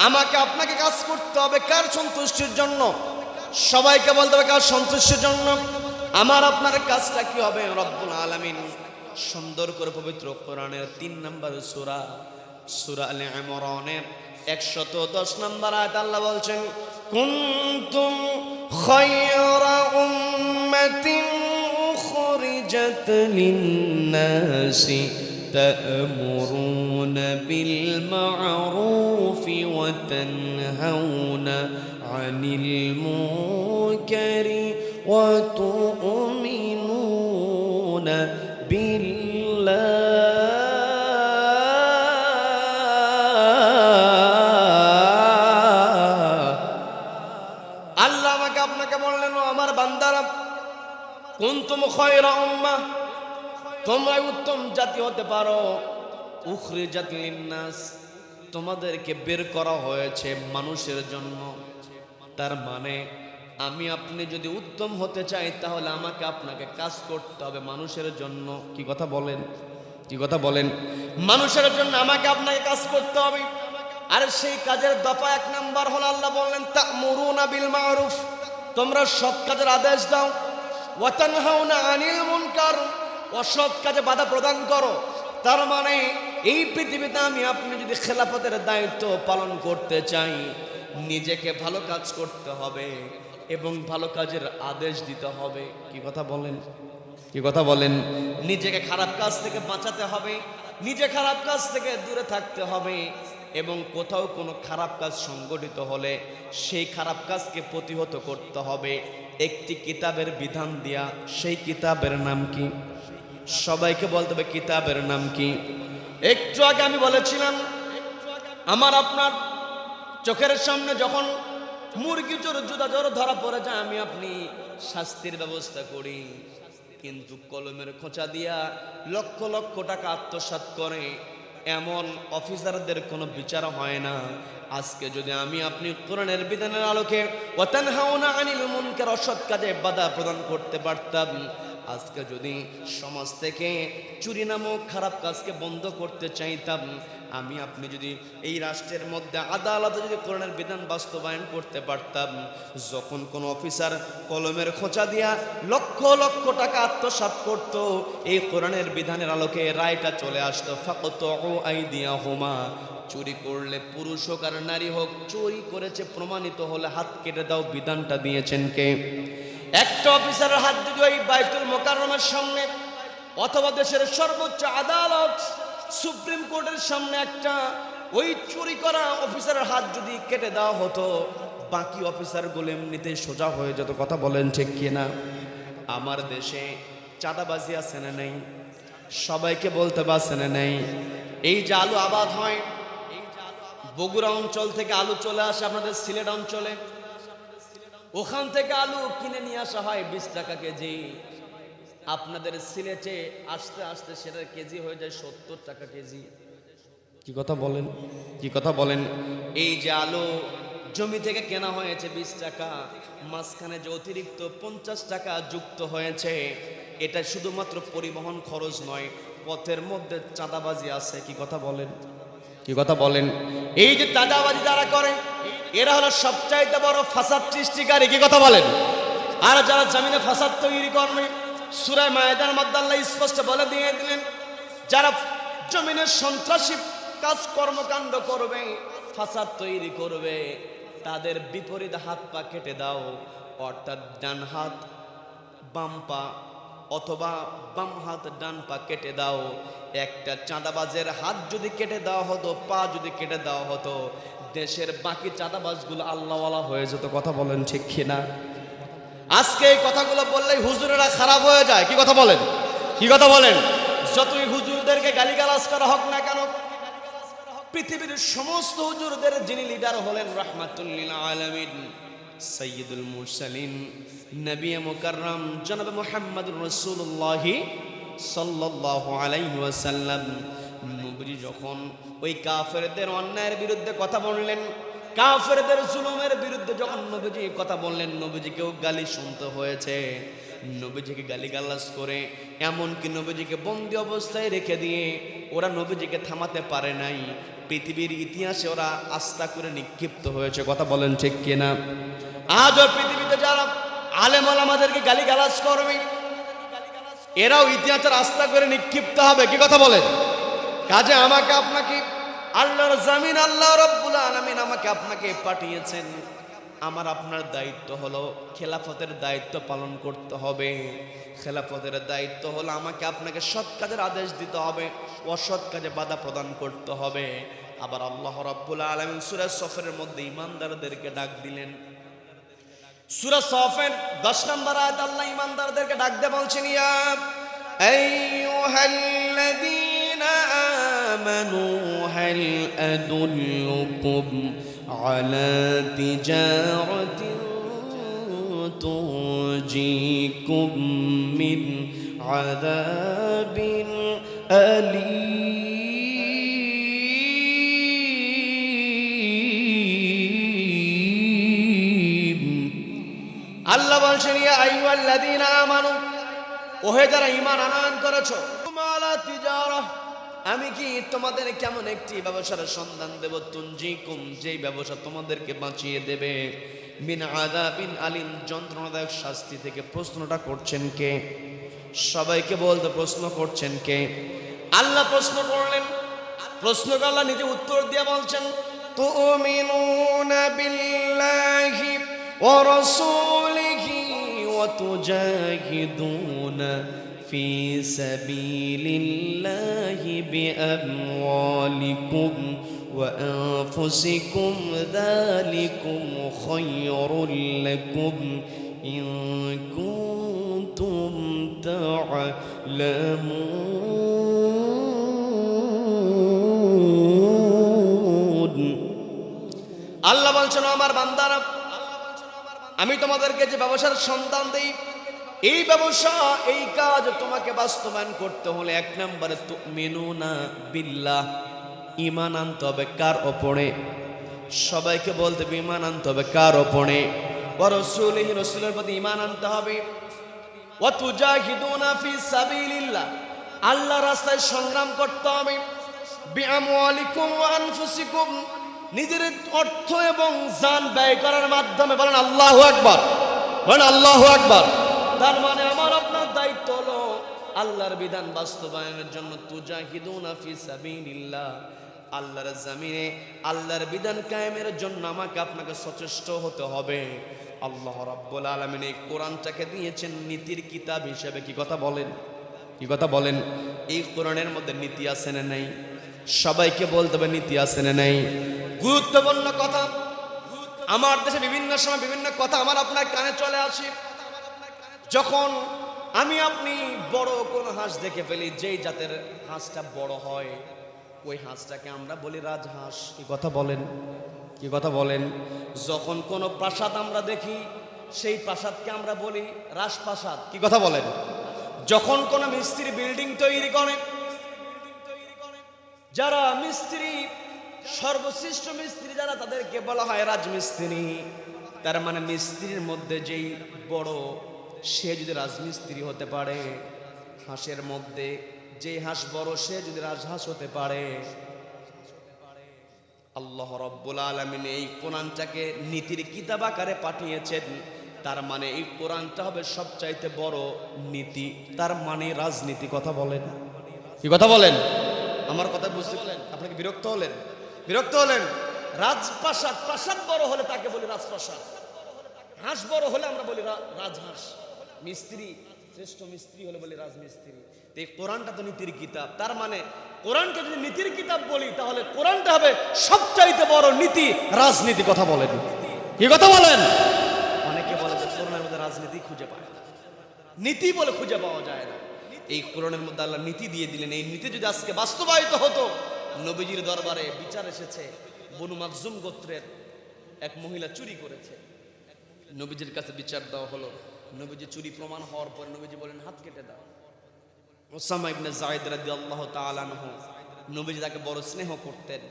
আমাকে আপনাকে কাজ করতে হবে কার সন্তুষ্টির জন্য? সবাইকে বলতে হবে কার সন্তুষ্টির জন্য? আমার আপনার কাজটা কি হবে? রব্বুল আলামিন সুন্দর করে পবিত্র কোরআনের 3 নম্বর সূরা, সূরা আলে ইমরানের 110 নম্বর আয়াত আল্লাহ বলছেন, কুনতুম খায়রা উম্মাতিন উখরিজাত লিন-নাসি তা'মুরুনা বিল মা'রুফি ওয়া তানহাউনা আনিল মুনকারি ওয়া তু'মিনুনা বিল্লাহ। আল্লাহ আমাকে আপনাকে বললেন, ও আমার বান্দারা, কুনতুম খায়রা উম্মাহ, তোমরা উত্তম জাতি হতে পারো। উখরিজাত লিন-নাস, তোমাদেরকে বের করা হয়েছে মানুষের জন্য। তার মানে আমি আপনি যদি উত্তম হতে চাই, তাহলে আমাকে আপনাকে কাজ করতে হবে মানুষের জন্য। কি কথা বলেন? কি কথা বলেন? মানুষের জন্য আমাকে আপনাকে কাজ করতে হবে। আর সেই কাজের দফা 1 নাম্বার হলো আল্লাহ বললেন তা'মুরুনা বিল মা'রুফ, তোমরা সৎ কাজের আদেশ দাও। ওয়া তানহাউনা আনিল মুনকার, অসৎ কাজে বাধা প্রদান করো। তার মানে এই পৃথিবীতে আমি আপনি যদি খেলাফতের দায়িত্ব পালন করতে চাই, নিজেকে ভালো কাজ করতে হবে এবং ভালো কাজের আদেশ দিতে হবে। কি কথা বলেন? কি কথা বলেন? নিজেকে খারাপ কাজ থেকে বাঁচাতে হবে, নিজে খারাপ কাজ থেকে দূরে থাকতে হবে এবং কোথাও কোনো খারাপ কাজ সংগঠিত হলে সেই খারাপ কাজকে প্রতিহত করতে হবে একটি কিতাবের বিধান দিয়া। সেই কিতাবের নাম কি? সবাইকে বলতে হবে কিতাবের নাম কি? একটু আগে আমি বলেছিলাম আমার আপনার চোখের সামনে যখন মুরগি চোর জুতা চোর ধরা পড়ে যায় আমি আপনি শাস্তির ব্যবস্থা করি, কিন্তু কলমের খোঁচা দিয়া লক্ষ লক্ষ টাকা আত্মসাৎ করে এমন অফিসারদের কোনো বিচার হয় না। আজকে যদি আমি আপনি কোরআনের বিধানের আলোকে ওয়া তানহাউনা আনিল মুনকার, অসৎ কাজে বাধা প্রদান করতে পারতাম, আজকে যদি সমাজ থেকে চুরি নামক খারাপ কাজকে বন্ধ করতে চাইতাম, আমি আপনি যদি এই রাষ্ট্রের মধ্যে আদালতে যদি কোরআনের বিধান বাস্তবায়ন করতে পারতাম, যখন কোন অফিসার কলমের খোঁচা দিয়া লক্ষ লক্ষ টাকা আত্মসাৎ করত, এই কোরআনের বিধানের আলোকে রায়টা চলে আসতো ফাকতু আইদিয়াহুমা, চুরি করলে পুরুষ হোক আর নারী হোক, চুরি করেছে প্রমাণিত হলে হাত কেটে দাও। বিধানটা দিয়েছেন কে? একটা অফিসারের হাত যদি ওই বাইতুল মোকাররমের সামনে অথবা দেশের সর্বোচ্চ আদালত সুপ্রিম কোর্টের সামনে একটা ওই চুরি করা অফিসারের হাত যদি কেটে দেওয়া হতো, বাকি অফিসারগুলো এমনিতেই সোজা হয়ে যেত। কথা বলেন ঠিক কিনা? আমার দেশে চাঁদাবাজি আছে না নেই? সবাইকে বলতে পারছে না নেই? এই যে আলু আবাদ হয়, বগুড়া অঞ্চল থেকে আলু চলে আসে আপনাদের সিলেট অঞ্চলে, ওখান থেকে আলু কিনে নিয়ে আসা হয় 20 টাকা কেজি। আপনাদের সিলেটে আস্তে আস্তে সেটার কেজি হয়ে যায় 70 টাকা কেজি। কি কথা বলেন? কি কথা বলেন? এই যে আলু জমি থেকে কেনা হয়েছে 20 টাকা, মাঝখানে যে অতিরিক্ত 50 টাকা যুক্ত হয়েছে, এটা শুধুমাত্র পরিবহন খরচ নয়, পথের মধ্যে চাঁদাবাজি আছে। কি কথা বলেন? কি কথা বলেন? এই যে চাঁদাবাজি যারা করে এরা হলো সবচাইতে বড় ফাসাদ সৃষ্টিকারী। কি কথা বলেন? আর যারা জমিনে ফাসাদ তৈরি করবে, সূরা মায়েদার মধ্যে আল্লাহ স্পষ্ট বলে দিয়ে দিলেন, যারা জমিনে সন্ত্রাসী কাজ কর্মকাণ্ড করবে, ফাসাদ তৈরি করবে, তাদের বিপরীত হাত পা কেটে দাও। অর্থাৎ ডান হাত বাম পা অথবা বাম হাত ডান পা কেটে দাও। একটা চাঁদাবাজের হাত যদি কেটে দেওয়া হতো, পা যদি কেটে দেওয়া হতো, দেশের বাকি চাঁদাবাজগুলো আল্লাহওয়ালা হয়ে যেত। কথা বলেন ঠিক কিনা? আজকে এই কথাগুলো বললেই হুজুরেরা খারাপ হয়ে যায়। কি কথা বলেন? কি কথা বলেন? যতই হুজুরদেরকে গালিগালাজ করা হোক না কেন, পৃথিবীর সমস্ত হুজুরদের যিনি লিডার হলেন রাহমাতুল লিল আলামিন, সাইয়্যিদুল মুরসালিন, নবী মুকাররম জনাব মুহাম্মদুর রাসূলুল্লাহ সাল্লাল্লাহু আলাইহি ওয়াসাল্লাম, নবী যখন ওই কাফেরদের অন্যায়ের বিরুদ্ধে কথা বললেন, কাফেরদের জুলুমের বিরুদ্ধে যখন নবীজি কথা বললেন, নবীজিকেও গালি শুনতে হয়েছে। নবীজিকে গালিগালাজ করে এমনকি নবীজিকে বন্দি অবস্থায় রেখে দিয়ে ওরা নবীজিকে থামাতে পারে নাই। পৃথিবীর ইতিহাসে ওরা আস্থা করে নিক্ষিপ্ত হয়েছে। কথা বলেন ঠিক কিনা? আজও পৃথিবীতে যারা আলেম ওলামাদেরকে গালিগালাজ করবে, এরাও ইতিহাসের আস্থা করে নিক্ষিপ্ত হবে। কি কথা বলেন? কাজে আমাকে আপনাকে আল্লাহর জামিন আল্লাহ রাব্বুল আলামিন আমাকে আপনাকে পাঠিয়েছেন। আমার আপনার দায়িত্ব হলো খেলাফতের দায়িত্ব পালন করতে হবে। খেলাফতের দায়িত্ব হলো আমাকে আপনাকে সৎ কাজের আদেশ দিতে হবে, অসৎ কাজে বাধা প্রদান করতে হবে। আবার আল্লাহ রাব্বুল আলামিন সূরা সফের মধ্যে ঈমানদারদেরকে ডাক দিলেন। সূরা সফের 10 নম্বর আয়াত আল্লাহ ঈমানদারদেরকে ডাক দিয়ে বলছেন, ইয়া আইয়ুহাল্লাযীনা আমানু হাল আদুল্লুকুম আলা তিজারাতিন তুনজিকুম মিন আযাবিন আলীম। আল্লাহ বলছেন, ইয়া আইয়ুহাল্লাযীনা আমানু, ওহে যারা ঈমান আনয়ন করেছো, আলা তিজারাহ, আমি কি তোমাদের কেমন একটি ব্যবসার সন্ধান দেব, তুনজিকুম, যেই ব্যবসা তোমাদেরকে বাঁচিয়ে দেবে, মিন আযাবিন আলিম, যন্ত্রণাদায়ক শাস্তি থেকে। প্রশ্নটা করছেন কে? সবাইকে বলতে প্রশ্ন করছেন কে? আল্লাহ প্রশ্ন করলেন। প্রশ্নকে আল্লাহ নিজে উত্তর দিয়ে বলছেন, তুমিনুনা বিল্লাহি ওয়া রাসূলিহি ওয়া তুজাহিদুনা ফি সাবিলিল্লাহি বিআমওয়ালিকুম ওয়া আনফুসিকুম, যালিকুম খায়রুল লাকুম ইন কুনতুম তা'লামুন। আল্লাহ বলছেন, আমার বান্দারা, আমি তোমাদেরকে যে ব্যবসার সন্ধান দেই, এই ব্যবসা, এই কাজ তোমাকে বাস্তবায়ন করতে হলে 1 নম্বরে তুমিনুনা বিল্লাহ, ঈমান আনতে হবে। কার ওপরে? সবাইকে বলতে হবে ঈমান আনতে হবে। কার ওপরে? ওয়া রাসূলিহি, রাসূলের প্রতি ঈমান আনতে হবে। ওয়া তুজাহিদুনা ফি সাবিলিল্লাহ, আল্লাহর রাস্তায় সংগ্রাম করতে হবে। বিআমওয়ালিকুম ওয়া আনফুসিকুম, নিজের অর্থ এবং জান ব্যয় করার মাধ্যমে। বলেন আল্লাহু আকবার, বলেন আল্লাহু আকবার। তার মানে আমার আপনার দায়িত্ব হলো আল্লাহর বিধান বাস্তবায়নের জন্য তুজাহিদুনা ফি সাবিলিল্লাহ, আল্লাহর জমিনে আল্লাহর বিধান কায়েমের জন্য আমাকে আপনাকে সচেষ্ট হতে হবে। আল্লাহ রাব্বুল আলামিন এই কোরআনটাকে দিয়েছেন নীতির কিতাব হিসেবে। কি কথা বলেন? কি কথা বলেন? এই কোরআনের মধ্যে নীতি আছে না নাই? সবাইকে বলতে হবে নীতি আছে না নাই? গুরুত্বপূর্ণ কথা। আমার দেশে বিভিন্ন সময় বিভিন্ন কথা আমার আপনার কানে চলে আসে। যখন আমি আপনি বড় কোন হাঁস দেখে ফেলি, যেই জাতের হাঁসটা বড় হয়, ওই হাঁসটাকে আমরা বলি রাজহাঁস। কি কথা বলেন? কি কথা বলেন? যখন কোন প্রাসাদ আমরা দেখি, সেই প্রাসাদকে আমরা বলি রাজপ্রাসাদ। কি কথা বলেন? যখন কোন মিস্ত্রি বিল্ডিং তৈরি করে, যারা মিস্ত্রি, সর্বশ্রেষ্ঠ মিস্ত্রি যারা, তাদেরকে বলা হয় রাজমিস্ত্রি। তার মানে মিস্ত্রির মধ্যে যেই বড়, সে যদি রাজমিস্ত্রি হতে পারে, হাঁসের মধ্যে যে হাঁস বড়, সে যদি রাজহাঁস হতে পারে। আল্লাহ রাব্বুল আলামিন এই কোরআনটাকে নীতির কিতাব আকারে পাঠিয়েছেন। তার মানে এই কোরআনটা হবে সবচাইতে বড় নীতি, তার মানে রাজনীতি। কথা বলেন? কি কথা বলেন? আমার কথা বুঝতে পারলেন? আপনাকে বিরক্ত হলেন? বিরক্ত হলেন? রাজপ্রাসাদ, প্রাসাদ বড় হলে তাকে বলি রাজপ্রাসাদ, হাঁস বড় হলে আমরা বলি রাজহাঁস। মিস্ত্রি, শ্রেষ্ঠ মিস্ত্রি হলে বলি রাজমিস্ত্রি। এই কোরআনটা তো নীতির কিতাব। তার মানে কোরআনকে যদি নীতির কিতাব বলি, তাহলে কোরআনটা হবে সবচাইতে বড় নীতি, রাজনীতি। কথা বলেন? কি কথা বলেন? অনেকে বলে যে কোরআনের মধ্যে রাজনীতি খুঁজে পায় না, নীতি বলে খুঁজে পাওয়া যায় না। এই কোরআনের মধ্যে আল্লাহ নীতি দিয়ে দিলেন। এই নীতি যদি আজকে বাস্তবায়িত হতো, নবীজির দরবারে বিচার এসেছে, বনু মাখজুম গোত্রের এক মহিলা চুরি করেছে। নবীজির কাছে বিচার দেওয়া হলো। নবীজি চুরি প্রমাণ হওয়ার পরে নবীজি বলেন হাত কেটে দাও। ওসামা ইবনে যায়েদ রাদিয়াল্লাহু তাআলা আনহু, নবীজি তাকে বড় স্নেহ করতেন,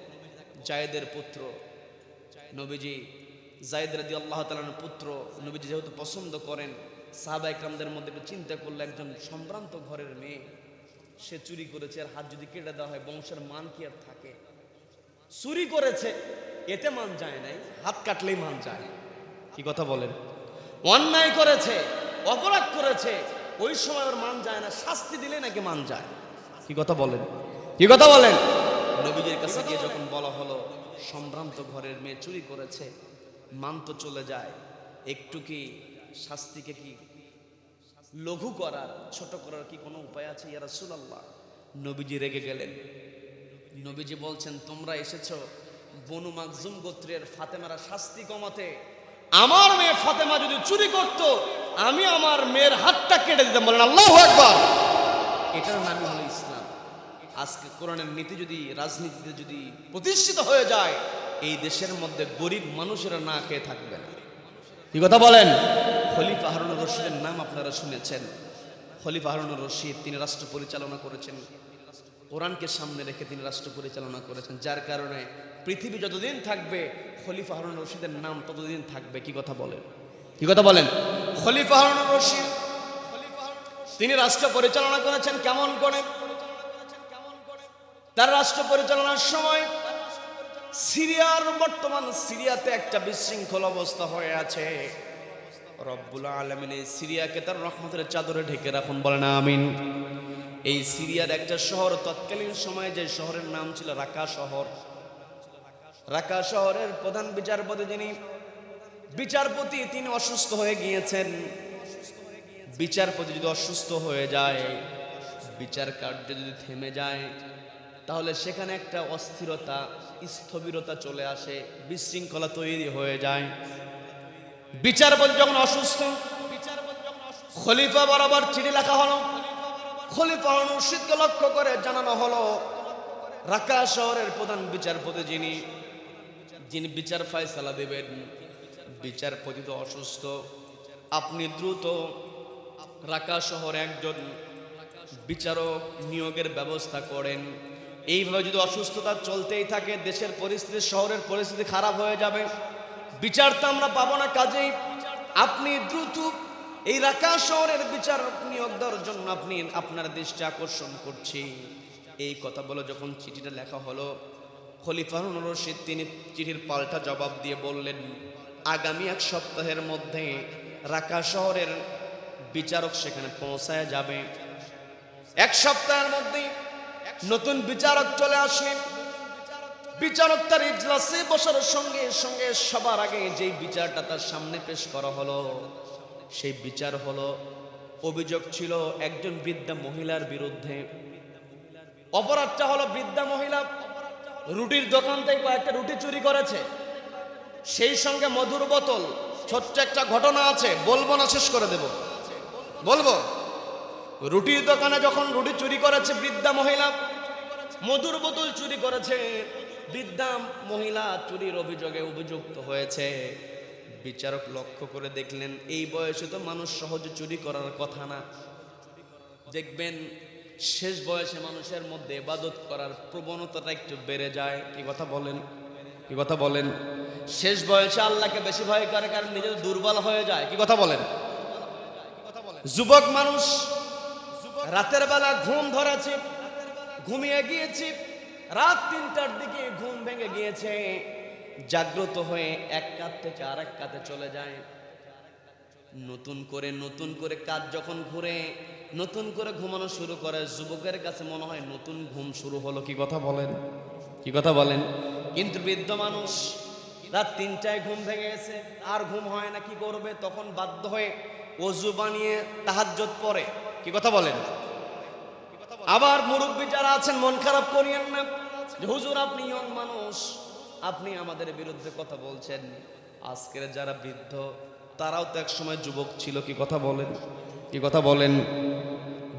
যায়েদের পুত্র। নবীজি যায়েদ রাদিয়াল্লাহু তাআলার পুত্র নবীজি যেহেতু পছন্দ করেন, সাহাবা ইকরামদের মধ্যে একটু চিন্তা করলে একজন সম্ভ্রান্ত ঘরের মেয়ে, সে চুরি করেছে, আর হাত যদি কেটে দেওয়া হয় বংশের মান কি আর থাকে? চুরি করেছে, এতে মান যায় নাই, হাত কাটলেই মান যায়। কি কথা বলেন? অন্যায় করেছে, অপরাধ করেছে, ওই সময় ওর মান যায় না, শাস্তি দিলে নাকি মান যায়। কি কথা বলেন? কি কথা বলেন? নবীজির কাছে গিয়ে যখন বলা হলো সম্ভ্রান্ত ঘরের মেয়ে চুরি করেছে, মান তো চলে যায়, একটু কি শাস্তিকে কি লঘু করার, ছোট করার কি কোনো উপায় আছে ইয়া রাসূলুল্লাহ? নবীজি রেগে গেলেন। নবীজি বলছেন, তোমরা এসেছো বনু মাখজুম গোত্রের ফাতেমারা শাস্তি কমাতে। আমার মেয়ে ফাতেমা যদি চুরি করত, আমি আমার মেয়ের হাতটা কেটে দিতাম। বলেন আল্লাহু আকবার। এটার নামই হলো ইসলাম। আজকে কোরআনের নীতি যদি রাজনীতিতে যদি প্রতিষ্ঠিত হয়ে যায়, এই দেশের মধ্যে গরিব মানুষেরা না খেয়ে থাকবে না। কি কথা বলেন? খলিফা হারুনুর রশিদের নাম আপনারা শুনেছেন। খলিফা হারুনুর রশিদ, তিনি রাষ্ট্র পরিচালনা করেছেন, কোরআনকে সামনে রেখে তিনি রাষ্ট্র পরিচালনা করেছেন, যার কারণে পৃথিবী যতদিন থাকবে খলিফা হারুনুর রশিদের নাম ততদিন থাকবে। কি কথা বলেন? কি কথা বলেন? খলিফা হারুনুর রশিদ তিনি রাষ্ট্র পরিচালনা করেছেন কেমন করে? তার রাষ্ট্র পরিচালনার সময় সিরিয়াতে একটা বিশৃঙ্খল অবস্থা হয়ে আছে। রব্বুল আলামিন এই সিরিয়াকে তার রহমতের চাদরে ঢেকে রাখুন, বলেন আমিন। এই সিরিয়ার একটা শহর, তৎকালীন সময়ে যে শহরের নাম ছিল রাকা শহর। রাকা শহরের প্রধান বিচারপতি তিনি অসুস্থ হয়ে গিয়েছেন। বিচারপতি যদি অসুস্থ হয়ে যায়, বিচার কার্য যদি থেমে যায়, তাহলে সেখানে একটা অস্থিরতা, স্থবিরতা চলে আসে, বিশৃঙ্খলা তৈরি হয়ে যায়। বিচারপতি যখন অসুস্থ, খলিফা বরাবর চিঠি লেখা হলো। খলিফা রশিদকে লক্ষ্য করে জানানো হলো, রাকা শহরের প্রধান বিচারপতি যিনি বিচার ফয়সালা দেবেন, বিচারপতি তো অসুস্থ, আপনি দ্রুত রাকা শহরে একজন বিচারক নিয়োগের ব্যবস্থা করেন। এইভাবে যদি অসুস্থতা চলতেই থাকে, দেশের পরিস্থিতি, শহরের পরিস্থিতি খারাপ হয়ে যাবে, বিচার তো আমরা পাবো না। কাজেই আপনি দ্রুত এই রাকা শহরের বিচারক নিয়োগ দেওয়ার জন্য আপনার দৃষ্টি আকর্ষণ করছি। এই কথা বলে যখন চিঠিটা লেখা হলো, খলিফা হারুন রশিদ তিনি চিঠির পাল্টা জবাব দিয়ে বললেন, আগামী 1 সপ্তাহের মধ্যে রাকা শহরের বিচারক সেখানে পৌঁছায় যাবে। 1 সপ্তাহের মধ্যে নতুন বিচারক চলে আসলেন। বিচারক তার ইজলাসে বসার সঙ্গে সঙ্গে সবার আগে যেই বিচারটা তার সামনে পেশ করা হলো, সেই বিচার হলো, অভিযোগ ছিল একজন বৃদ্ধা মহিলার বিরুদ্ধে। অপরাধটা হলো, বৃদ্ধা মহিলা রুটির দোকান থেকে কয়েকটা রুটি চুরি করেছে, সেই সঙ্গে মধুর বোতল। ছোট্ট একটা ঘটনা আছে, বলবো না, শেষ করে দেব। বলবো, রুটির দোকানে যখন রুটি চুরি করেছে বৃদ্ধা মহিলা, মধুর বোতল চুরি করেছে, বৃদ্ধা মহিলা চুরির অভিযোগে অভিযুক্ত হয়েছে। বিচারক লক্ষ্য করে দেখলেন, এই বয়সে তো মানুষ সহজে চুরি করার কথা না। দেখবেন শেষ বয়সে মানুষের মধ্যে ইবাদত করার প্রবণতাটা একটু বেড়ে যায়। কি কথা বলেন? কি কথা বলেন? শেষ বয়সে আল্লাহকে বেশি ভয় করে, কারণ নিজে দুর্বল হয়ে যায়। কি কথা বলেন? যুবক মানুষ রাতের বেলা ঘুম ধরেছে, ঘুমিয়ে গিয়েছে, রাত 3টার দিকে ঘুম ভেঙে গিয়েছে, জাগ্রত হয়ে এক কাত থেকে আরেক কাতে চলে যায়। নতুন করে কাজ যখন ঘুরে নতুন করে ঘুমানো শুরু করে, যুবকের কাছে মনে হয় নতুন ঘুম শুরু হলো। কি কথা বলেন? কি কথা বলেন? কিন্তু বৃদ্ধ মানুষ রাত 3টায় ঘুম ভেঙে গেছে, আর ঘুম হয় না, কি করবে? তখন বাধ্য হয়ে ওযু বানিয়ে তাহাজ্জুদ পড়ে। কি কথা বলেন? আবার মুরব্বী যারা আছেন, মন খারাপ করিয়েন না যে হুজুর আপনি ইয়ং মানুষ, আপনি আমাদের বিরুদ্ধে কথা বলছেন। আজকের যারা বৃদ্ধ তারাও তো এক সময় যুবক ছিল। কি কথা বলেন? কি কথা বলেন?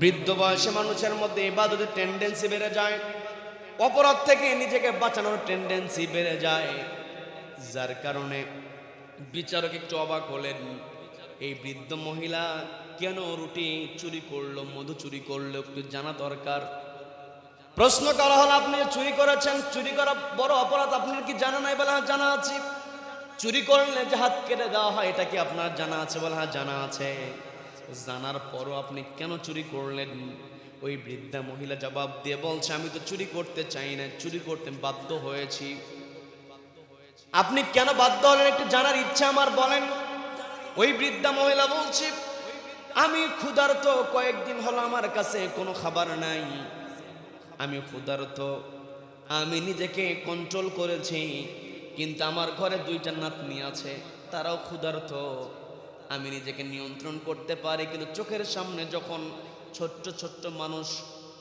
বৃদ্ধ বয়সে মানুষের মধ্যে ইবাদতের টেন্ডেন্সি বেড়ে যায়, অপরাধ থেকে নিজেকে বাঁচানোর টেন্ডেন্সি বেড়ে যায়, যার কারণে বিচারক একটু অবাক হলেন, এই বৃদ্ধ মহিলা কেন রুটি চুরি করলো, মধু চুরি করলো, একটু জানা দরকার। প্রশ্ন করা হলো, আপনি চুরি করেছেন, চুরি করা বড় অপরাধ, আপনার কি জানা নাই? বলে হ্যাঁ জানা আছে। চুরি করলে যে হাত কেটে দেওয়া হয়, এটা কি আপনার জানা আছে? বলে হ্যাঁ জানা আছে। জানার পরও আপনি কেন চুরি করলেন? ওই বৃদ্ধা মহিলা জবাব দিয়ে বলছে, আমি তো চুরি করতে চাই না, চুরি করতে বাধ্য হয়েছি। আপনি কেন বাধ্য হলেন একটু জানার ইচ্ছা আমার, বলেন। ওই বৃদ্ধা মহিলা বলছে, আমি ক্ষুধার্ত, কয়েকদিন হলো আমার কাছে কোনো খাবার নাই, আমি ক্ষুধার্ত, আমি নিজেকে কন্ট্রোল করেছি, কিন্তু আমার ঘরে 2টা নাতনি আছে, তারাও ক্ষুধার্ত, আমি নিজেকে নিয়ন্ত্রণ করতে পারি, কিন্তু চোখের সামনে যখন ছোট্ট ছোট্ট মানুষ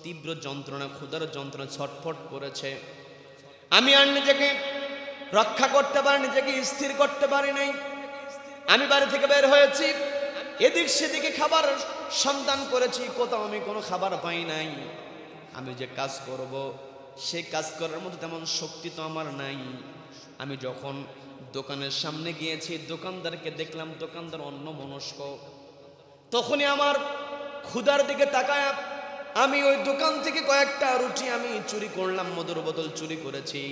তীব্র যন্ত্রণা, ক্ষুধার যন্ত্রণা ছটফট করেছে, আমি আর নিজেকে রক্ষা করতে পারি, নিজেকে স্থির করতে পারি নাই। আমি বাড়ি থেকে বের হয়েছি, এদিক সেদিকে খাবার সন্ধান করেছি, কোথাও আমি কোনো খাবার পাই নাই। আমি যে কাজ করব, সে কাজ করার মতো তেমন শক্তি তো আমার নাই। আমি যখন দোকানের সামনে গিয়েছি, দোকানদারকে দেখলাম দোকানদার অন্যমনস্ক, তখনই আমার ক্ষুধার দিকে তাকায় আমি ওই দোকান থেকে কয়েকটা রুটি আমি চুরি করলাম, মধুর বোতল চুরি করেছি,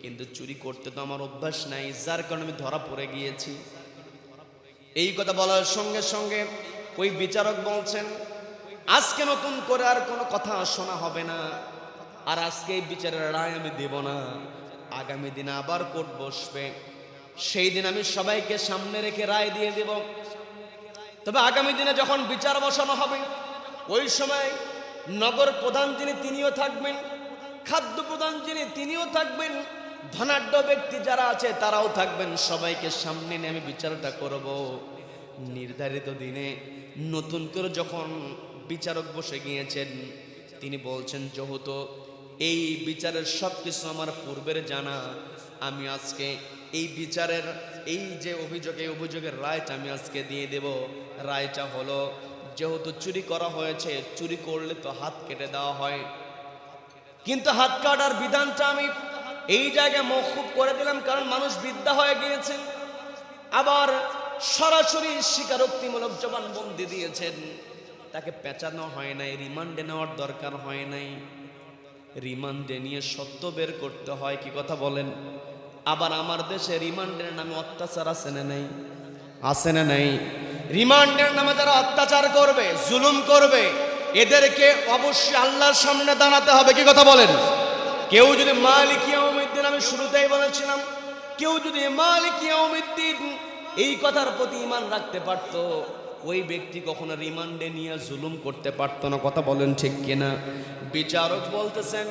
কিন্তু চুরি করতে তো আমার অভ্যাস নাই, যার কারণে আমি ধরা পড়ে গিয়েছি। এই কথা বলার সঙ্গে সঙ্গে ওই বিচারক বলছেন, আজকে নতুন করে আর কোনো কথা শোনা হবে না, আর আজকে এই বিচারের রায় আমি দেব না, আগামী দিনে আবার কোর্ট বসবে, সেই দিন আমি সবাইকে সামনে রেখে রায় দিয়ে দেব। তবে আগামী দিনে যখন বিচার বসানো হবে, ওই সময় নগর প্রধান যিনি তিনিও থাকবেন, খাদ্য প্রধান যিনি তিনিও থাকবেন, ধনাঢ্য ব্যক্তি যারা আছে তারাও থাকবেন। সবাইকে সামনে নিয়ে আমি বিচারটা করব। নির্ধারিত দিনে নতুন করে যখন বিচারক বসে গিয়েছেন, তিনি বলছেন, যেহেতু এই বিচারের সব কিছু আমার পূর্বের জানা, আমি আজকে এই বিচারের এই যে অভিযোগ, এই অভিযোগের রায়টা আমি আজকে দিয়ে দেব। রায়টা হলো, যেহেতু চুরি করা হয়েছে, চুরি করলে তো হাত কেটে দেওয়া হয়, কিন্তু হাত কাটার বিধানটা আমি এই জায়গায় মওকুফ করে দিলাম, কারণ মানুষ বিদ্যা হয়ে গিয়েছে। আবার সরাসরি স্বীকারোক্তিমূলক জবানবন্দি দিয়েছেন, তাকে পেঁচানো হয় নাই, রিমান্ডে নেওয়ার দরকার হয় নাই। রিমান্ডে নিয়ে সত্য বের করতে হয়, কি কথা বলেন? আবার আমার দেশে রিমান্ডের নামে অত্যাচার আছে না নাই? আছে না নাই? রিমান্ডের নামে যারা অত্যাচার করবে, জুলুম করবে, এদেরকে অবশ্যই আল্লাহর সামনে দাঁড়াতে হবে, কি কথা বলেন? কেউ যদি মালিক ইয়াউমিদ্দিন, আমি শুরুতেই বলেছিলাম, কেউ যদি মালিক ইয়াউমিদ্দিন এই কথার প্রতি ঈমান রাখতে পারত, ওই ব্যক্তি কখনো রিমান্ডে নিয়ে জুলুম করতে পারত না, কথা বলেন ঠিক কিনা? বিচারক বলতেছেন,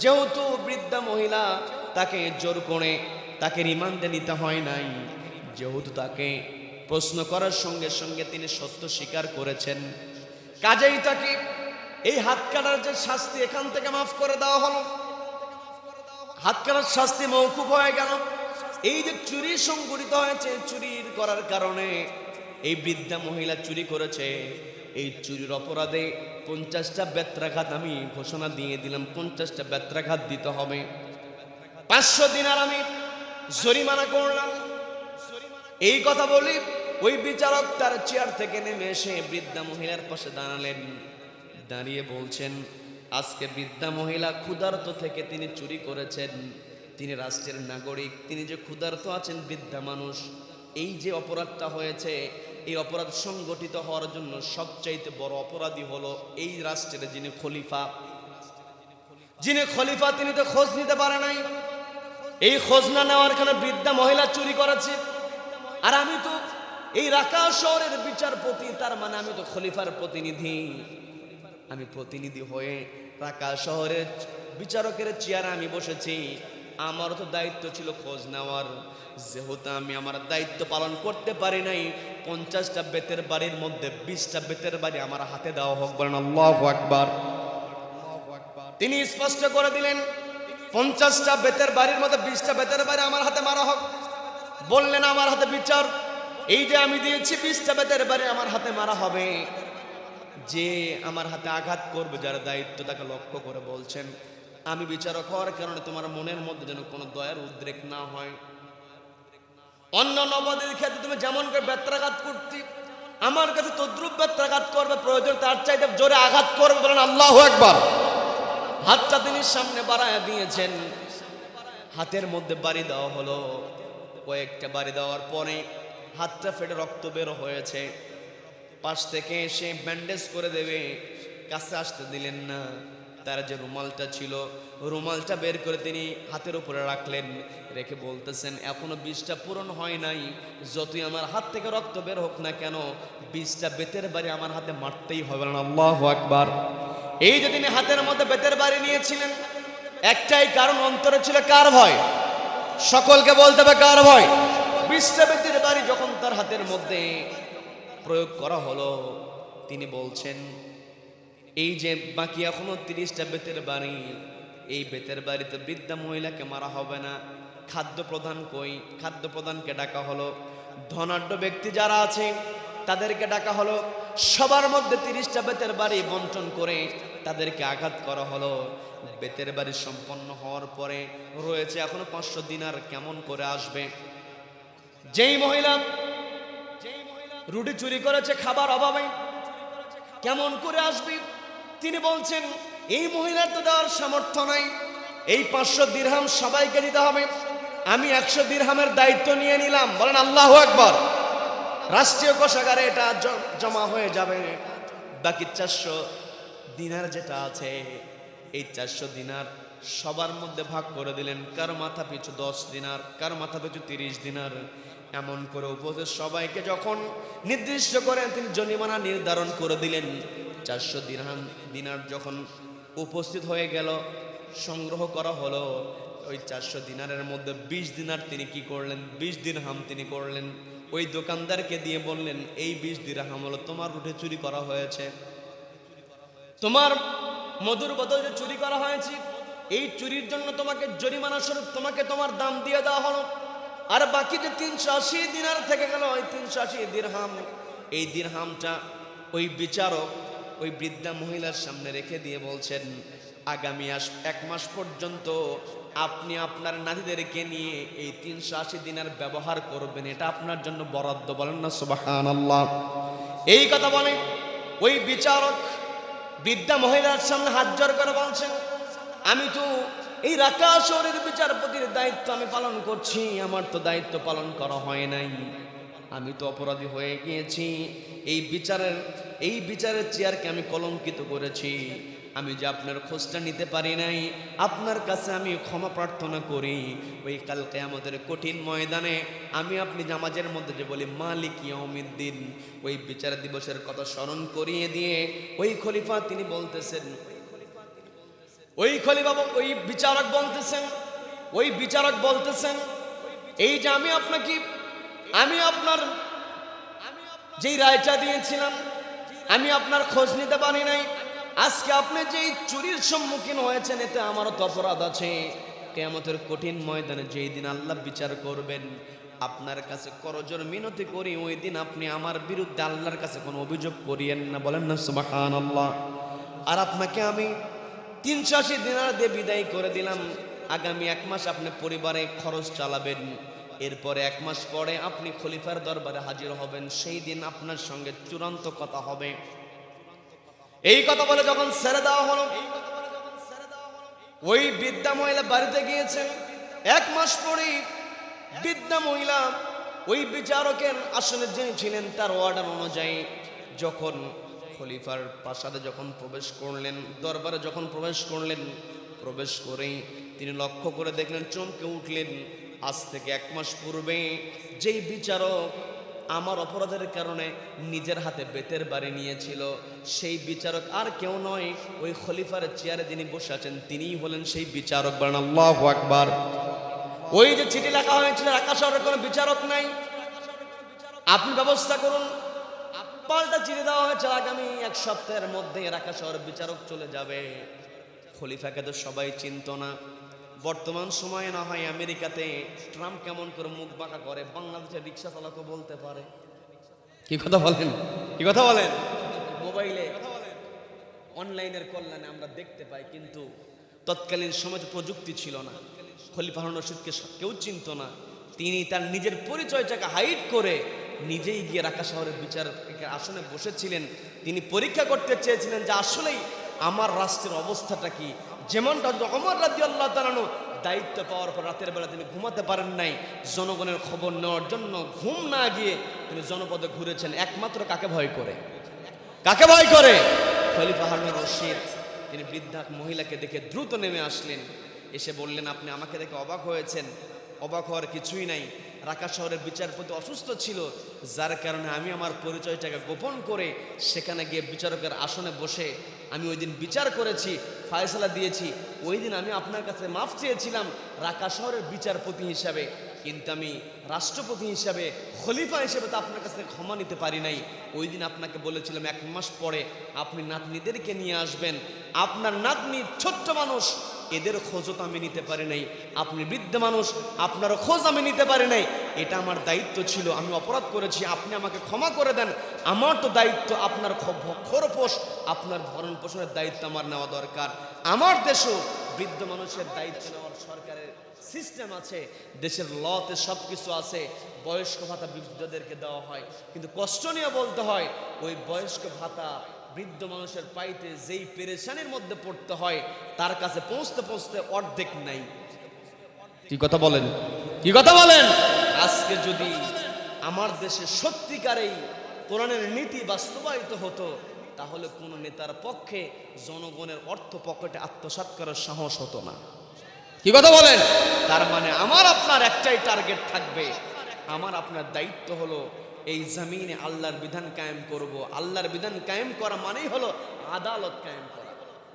যেহেতু বৃদ্ধা মহিলা, তাকে জোর করে তাকে রিমান্ডে নিতে হয় নাই, যেহেতু তাকে প্রশ্ন করার সঙ্গে সঙ্গে তিনি সত্য স্বীকার করেছেন, কাজেই তাকে এই হাত কাটার যে শাস্তি, এখান থেকে মাফ করে দেওয়া হলো। হাত কাটার শাস্তি মওকুফ হয়ে গেল। এই যে চুরি সংঘটিত হয়েছে, চুরির করার কারণে এই বৃদ্ধা মহিলা চুরি করেছে, এই চুরির অপরাধে 50টা বেত্রাঘাত আমি ঘোষণা দিয়ে দিলাম, 50টা বেত্রাঘাত দিতে হবে। 500 দিনার আমি জরিমানা করলাম। এই কথা বলি, ওই বিচারক তার চেয়ার থেকে নেমে এসে বৃদ্ধা মহিলার পাশে দাঁড়ালেন। দাঁড়িয়ে বলছেন, আজকে বৃদ্ধা মহিলা ক্ষুধার্ত থেকে তিনি চুরি করেছেন, তিনি রাষ্ট্রের নাগরিক, তিনি যে ক্ষুধার্ত আছেন, বৃদ্ধা মানুষ, এই যে অপরাধটা হয়েছে, এই অপরাধ সংগঠিত হওয়ার জন্য সবচাইতে বড় অপরাধী হলো এই রাষ্ট্রের যিনি খলিফা। যিনি খলিফা তিনি তো খোঁজ নিতে পারে নাই। এই খোঁজ না নেওয়ার কারণে বৃদ্ধা মহিলা চুরি করেছে। আর আমি তো এই রাকা শহরের বিচারপতি, তার মানে আমি তো খলিফার প্রতিনিধি। আমি প্রতিনিধি হয়ে রাকা শহরের বিচারকের চেয়ারে আমি বসেছি। আমার তো দায়িত্ব ছিল খোঁজ নেওয়ার। যেহেতু আমি আমার দায়িত্ব পালন করতে পারি নাই, 50টা বেতের বাড়ির মধ্যে 20টা বেতের বাড়ি আমার হাতে দেওয়া হোক, বলেন আল্লাহু আকবার। তিনি স্পষ্ট করে দিলেন, 50টা বেতের বাড়ির মধ্যে 20টা বেতের বাড়ি আমার হাতে মারা হোক। বললেন, আমার হাতে বিচার এই যে আমি দিয়েছি, 20টা বেতের বাড়ি আমার হাতে মারা হবে। যে আমার হাতে আঘাত করবে, যার দায়িত্ব, তাকে লক্ষ্য করে বলছেন, আমি বিচারক হওয়ার কারণে তোমার মনের মধ্যে যেন কোনো দয়ার উদ্রেক না হয়। অন্য নবদের ক্ষেত্রে তুমি যেমন করে বেত্রাঘাত করতে, আমার কাছে তদ্রুপ বেত্রাঘাত করবে, প্রয়োজন তার চাইতে জোরে আঘাত করবে, বলেন আল্লাহু আকবার। হাতটা তিনি সামনে বাড়ায় দিয়েছেন, হাতের মধ্যে বাড়ি দেওয়া হলো। কয়েকটা বাড়ি দেওয়ার পরে হাতটা ফেটে রক্ত বের হয়েছে। পাশ থেকে এসে ব্যান্ডেজ করে দেবে, কাছে আসতে দিলেন না। তার যে রুমালটা ছিল, রুমালটা বের করে তিনি হাতের উপরে রাখলেন, রেখে বলতেছেন, এখনো 20টা পূরণ হয় নাই, যতই আমার হাত থেকে রক্ত বের হোক না কেন, 20টা বেতের বাড়ি আমার হাতে মারতেই হবে না। আল্লাহু আকবার। এই যে তিনি হাতের মধ্যে বেতের বাড়ি নিয়েছিলেন, একটাই কারণ, অন্তরে ছিল কার ভয়? সকলকে বলতে হবে কার ভয়? 20টা বেতের বাড়ি যখন তার হাতের মধ্যে প্রয়োগ করা হলো, তিনি বলছেন, এই যে বাকি এখনো 30টা বেতের বাড়ি, এই বেতের বাড়িতে বৃদ্ধা মহিলাকে মারা হবে না। খাদ্য প্রধান কই? খাদ্য প্রধানকে ডাকা হলো। ধনাঢ্য ব্যক্তি যারা আছে তাদেরকে ডাকা হলো। সবার মধ্যে 30টা বেতের বাড়ি বন্টন করে তাদেরকে আঘাত করা হলো। বেতের বাড়ি সম্পন্ন হওয়ার পরে রয়েছে এখনো 500 দিনার, কেমন করে আসবে? যেই মহিলা রুটি চুরি করেছে খাবার অভাবে, কেমন করে আসবে? তিনি বলছেন, এই মহিলার তো দেওয়ার সামর্থ্য নাই, এই 500 দিরহাম সবাইকে দিতে হবে, আমি 100 দিরহামের দায়িত্ব নিয়ে নিলাম, বলেন আল্লাহু আকবার। রাষ্ট্রীয় কোষাগারে এটা জমা হয়ে যাবে। বাকি 400 দিনার যেটা আছে, এই 400 দিনার সবার মধ্যে ভাগ করে দিলেন, কার মাথা পিছু 10 দিনার, কার মাথা পিছু 30 দিনার। এমন করে উপস্থিত সবাইকে যখন নির্দিষ্ট করে তিনি জরিমানা নির্ধারণ করে দিলেন, 400 দিনার যখন উপস্থিত হয়ে গেল, সংগ্রহ করা হলো, ওই 400 দিনারের মধ্যে 20 দিনার তিনি কি করলেন, 20 দিরহাম তিনি করলেন। ওই দোকানদারকে দিয়ে বললেন, এই 20 দিরহাম হলো তোমার রুটে চুরি করা হয়েছে, তোমার মধুর বদলে চুরি করা হয়েছে, এই চুরির জন্য তোমাকে জরিমানা স্বরূপ তোমাকে তোমার দাম দিয়ে দেওয়া হলো। আর বাকি যে 380 দিনার থেকে গেল, ওই 380 দিরহাম, এই দিরহামটা ওই বিচারক ওই বৃদ্ধা মহিলার সামনে রেখে দিয়ে বলছেন, আগামী 1 মাস পর্যন্ত আপনি আপনার নাতিদেরকে নিয়ে এই 380 দিনার ব্যবহার করবেন, এটা আপনার জন্য বরাদ্দ। বলেন না সুবহানাল্লাহ। এই কথা বলে ওই বিচারক বৃদ্ধা মহিলার সামনে হাত জোড় করে বলছেন, আমি তো এই রাকা শহরের বিচারপতির দায়িত্ব আমি পালন করছি, আমার তো দায়িত্ব পালন করা হয় নাই, আমি তো অপরাধী হয়ে গিয়েছি, এই বিচারের চেয়ারকে আমি কলঙ্কিত করেছি, আমি যে আপনার খোঁজটা নিতে পারি নাই, আপনার কাছে আমি ক্ষমা প্রার্থনা করি। ওই কাল কিয়ামতের কঠিন ময়দানে আমি আপনি নামাজের মধ্যে যে বলি মালিক ইয়াউমিদ্দিন, ওই বিচার দিবসের কথা স্মরণ করিয়ে দিয়ে ওই খলিফা তিনি বলতেছেন, ওই খলিফা ওই বিচারক বলতেছেন, এই যে আমি আপনার যেই রায়টা দিয়েছিলাম, আমি আপনার খোঁজ নিতে পারি নাই, আজকে আপনি যেই চুরির সম্মুখীন হয়েছেন, এতে আমারও তো অপরাধ আছে। কিয়ামতের কঠিন ময়দানে যেই দিন আল্লাহ বিচার করবেন, আপনার কাছে করজোড়ে মিনতি করি, ওই দিন আপনি আমার বিরুদ্ধে আল্লাহর কাছে কোনো অভিযোগ করিয়েন না। বলেন না সুবহানাল্লাহ। আর আপনাকে আমি 380 দিনার দিয়ে বিদায় করে দিলাম, আগামী 1 মাস আপনি পরিবারে খরচ চালাবেন, এরপরে 1 মাস পরে আপনি খলিফার দরবারে হাজির হবেন, সেই দিন আপনার সঙ্গে চূড়ান্ত কথা হবে। এই কথা বলে যখন ছেড়ে দেওয়া হলো, ওই বৃদ্ধা মহিলা বাড়িতে গিয়েছেন। 1 মাস পরে বৃদ্ধা মহিলা ওই বিচারকের আসনে যিনি ছিলেন তার অর্ডার অনুযায়ী যখন খলিফার প্রাসাদে যখন প্রবেশ করলেন, দরবারে যখন প্রবেশ করলেন, প্রবেশ করেই তিনি লক্ষ্য করে দেখলেন, চমকে উঠলেন, আজ থেকে 1 মাস পূর্বে যেই বিচারক আমার অপরাধের কারণে নিজের হাতে বেতের বাড়ি নিয়েছিল, সেই বিচারক আর কেউ নয়, ওই খলিফার চেয়ারে যিনি বসে আছেন তিনিই হলেন সেই বিচারক। বলেন আল্লাহু আকবার। ওই যে চিঠি লেখা হয়েছিল, রাকা শহরের কোনো বিচারক নাই, আপনি ব্যবস্থা করুন, পাল্টা চিঠি দেওয়া হয়েছে, আগামী 1 সপ্তাহের মধ্যে রাকা শহরের বিচারক চলে যাবে। খলিফাকে তো সবাই চিনত না। বর্তমান সময়ে না হয় আমেরিকাতে ট্রাম্প কেমন করে মুখ বাঁকা করে, বাংলাদেশের রিক্সা চালকও বলতে পারে। কি কথা বলেন? মোবাইলে অনলাইনের কল্যাণে আমরা দেখতে পাই, কিন্তু তৎকালীন সময় তো প্রযুক্তি ছিল না, খলিফা হারুন রশিদকে কেউ চিনত না। তিনি তার নিজের পরিচয়টাকে হাইড করে নিজেই গিয়ে রাকা শহরের বিচারকের আসনে বসেছিলেন। তিনি পরীক্ষা করতে চেয়েছিলেন যে আসলেই আমার রাষ্ট্রের অবস্থাটা কি। যেমনটা ওমর রাদিয়াল্লাহু তাআলা দায়িত্ব পাওয়ার পর রাতের বেলা তিনি ঘুমাতে পারেন নাই, জনগণের খবর নেওয়ার জন্য ঘুম না গিয়ে তিনি জনপদে ঘুরেছেন, একমাত্র কাকে ভয় করে? খলিফা হারুন রশিদ। তিনি বৃদ্ধা মহিলাকে দেখে দ্রুত নেমে আসলেন, এসে বললেন, আপনি আমাকে দেখে অবাক হয়েছেন? অবাক হওয়ার কিছুই নাই, রাকা শহরের বিচারপতি অসুস্থ ছিল, যার কারণে আমি আমার পরিচয়টাকে গোপন করে সেখানে গিয়ে বিচারকের আসনে বসে আমি ওই দিন বিচার করেছি, ফয়সালা দিয়েছি। ওই দিন আমি আপনার কাছে মাফ চেয়েছিলাম রাকা শহরের বিচারপতি হিসাবে, কিন্তু আমি রাষ্ট্রপতি হিসাবে, খলিফা হিসেবে তো আপনার কাছে ক্ষমা নিতে পারি নাই। ওই দিন আপনাকে বলেছিলাম 1 মাস পরে আপনি নাতনিদেরকে নিয়ে আসবেন, আপনার নাতনি ছোট্ট মানুষ, এদের খোঁজও তো আমি নিতে পারি নাই, আপনি বৃদ্ধ মানুষ, আপনারও খোঁজ আমি নিতে পারি নাই, এটা আমার দায়িত্ব ছিল, আমি অপরাধ করেছি, আপনি আমাকে ক্ষমা করে দেন। আমার তো দায়িত্ব আপনার খোরপোষ, আপনার ভরণ পোষণের দায়িত্ব আমার নেওয়া দরকার। আমার দেশও বৃদ্ধ মানুষের দায়িত্ব নেওয়ার সরকারের সিস্টেম আছে, দেশের লতে সব কিছু আছে, বয়স্ক ভাতা বৃদ্ধদেরকে দেওয়া হয়, কিন্তু কষ্ট নিয়ে বলতে হয় ওই বয়স্ক ভাতা বৃদ্ধ মানুষের পাইতে যেই পেরেশানির মধ্যে পড়তে হয় তার কাছে পৌঁছতে পৌঁছতে অর্ধেক নাই। কি কথা বলেন? আজকে যদি আমার দেশে সত্যিকারেই কোরআনের নীতি বাস্তবায়িত হতো, তাহলে কোনো নেতার পক্ষে জনগণের অর্থ পকেটে আত্মসাৎ করার সাহস হতো না। কি কথা বলেন? তার মানে আমার আপনার একটাই টার্গেট থাকবে, আমার আপনার দায়িত্ব হলো এই জমিনে আল্লাহর বিধান কায়েম করব। আল্লাহর বিধান কায়েম করা মানেই হলো আদালত কায়েম করা,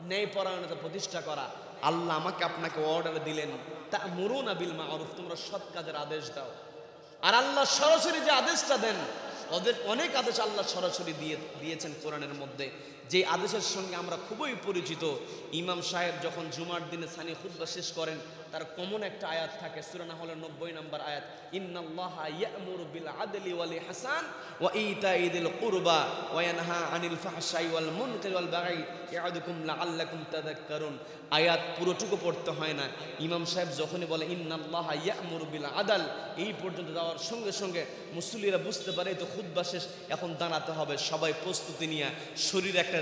ন্যায়পরায়ণতা প্রতিষ্ঠা করা। আল্লাহ আমাকে আপনাকে অর্ডার দিলেন, তা'মুরুনা বিল মা'রুফ, তোমরা সৎ কাজের আদেশ দাও। আর আল্লাহ সরাসরি যে আদেশটা দেন, ওদের অনেক আদেশ আল্লাহ সরাসরি দিয়েছেন কোরআনের মধ্যে, যে আদেশের সঙ্গে আমরা খুবই পরিচিত। ইমাম সাহেব যখন জুমার দিনে সানি খুতবা শেষ করেন, তার কমন একটা আয়াত থাকে, সূরা নাহলের 90 নম্বর আয়াত, ইন্নাল্লাহা ইয়া'মুরু বিল আদলি ওয়াল ইহসান ওয়া ইতাই যিল কুরবা ওয়া ইয়ানহা আনিল ফাহশাই ওয়াল মুনকারি ওয়াল বাগই ইয়া'দুকুম লাআল্লাকুম তাযাক্কারুন। আয়াত পুরোটুকু পড়তে হয় না, ইমাম সাহেব যখনই বলে ইন্নাল্লাহা ইয়া'মুরু বিল আদল, এই পর্যন্ত যাওয়ার সঙ্গে সঙ্গে মুসল্লিরা বুঝতে পারে তো খুতবা শেষ, এখন দাঁড়াতে হবে। সবাই প্রস্তুতি নিয়ে শরীরে একটা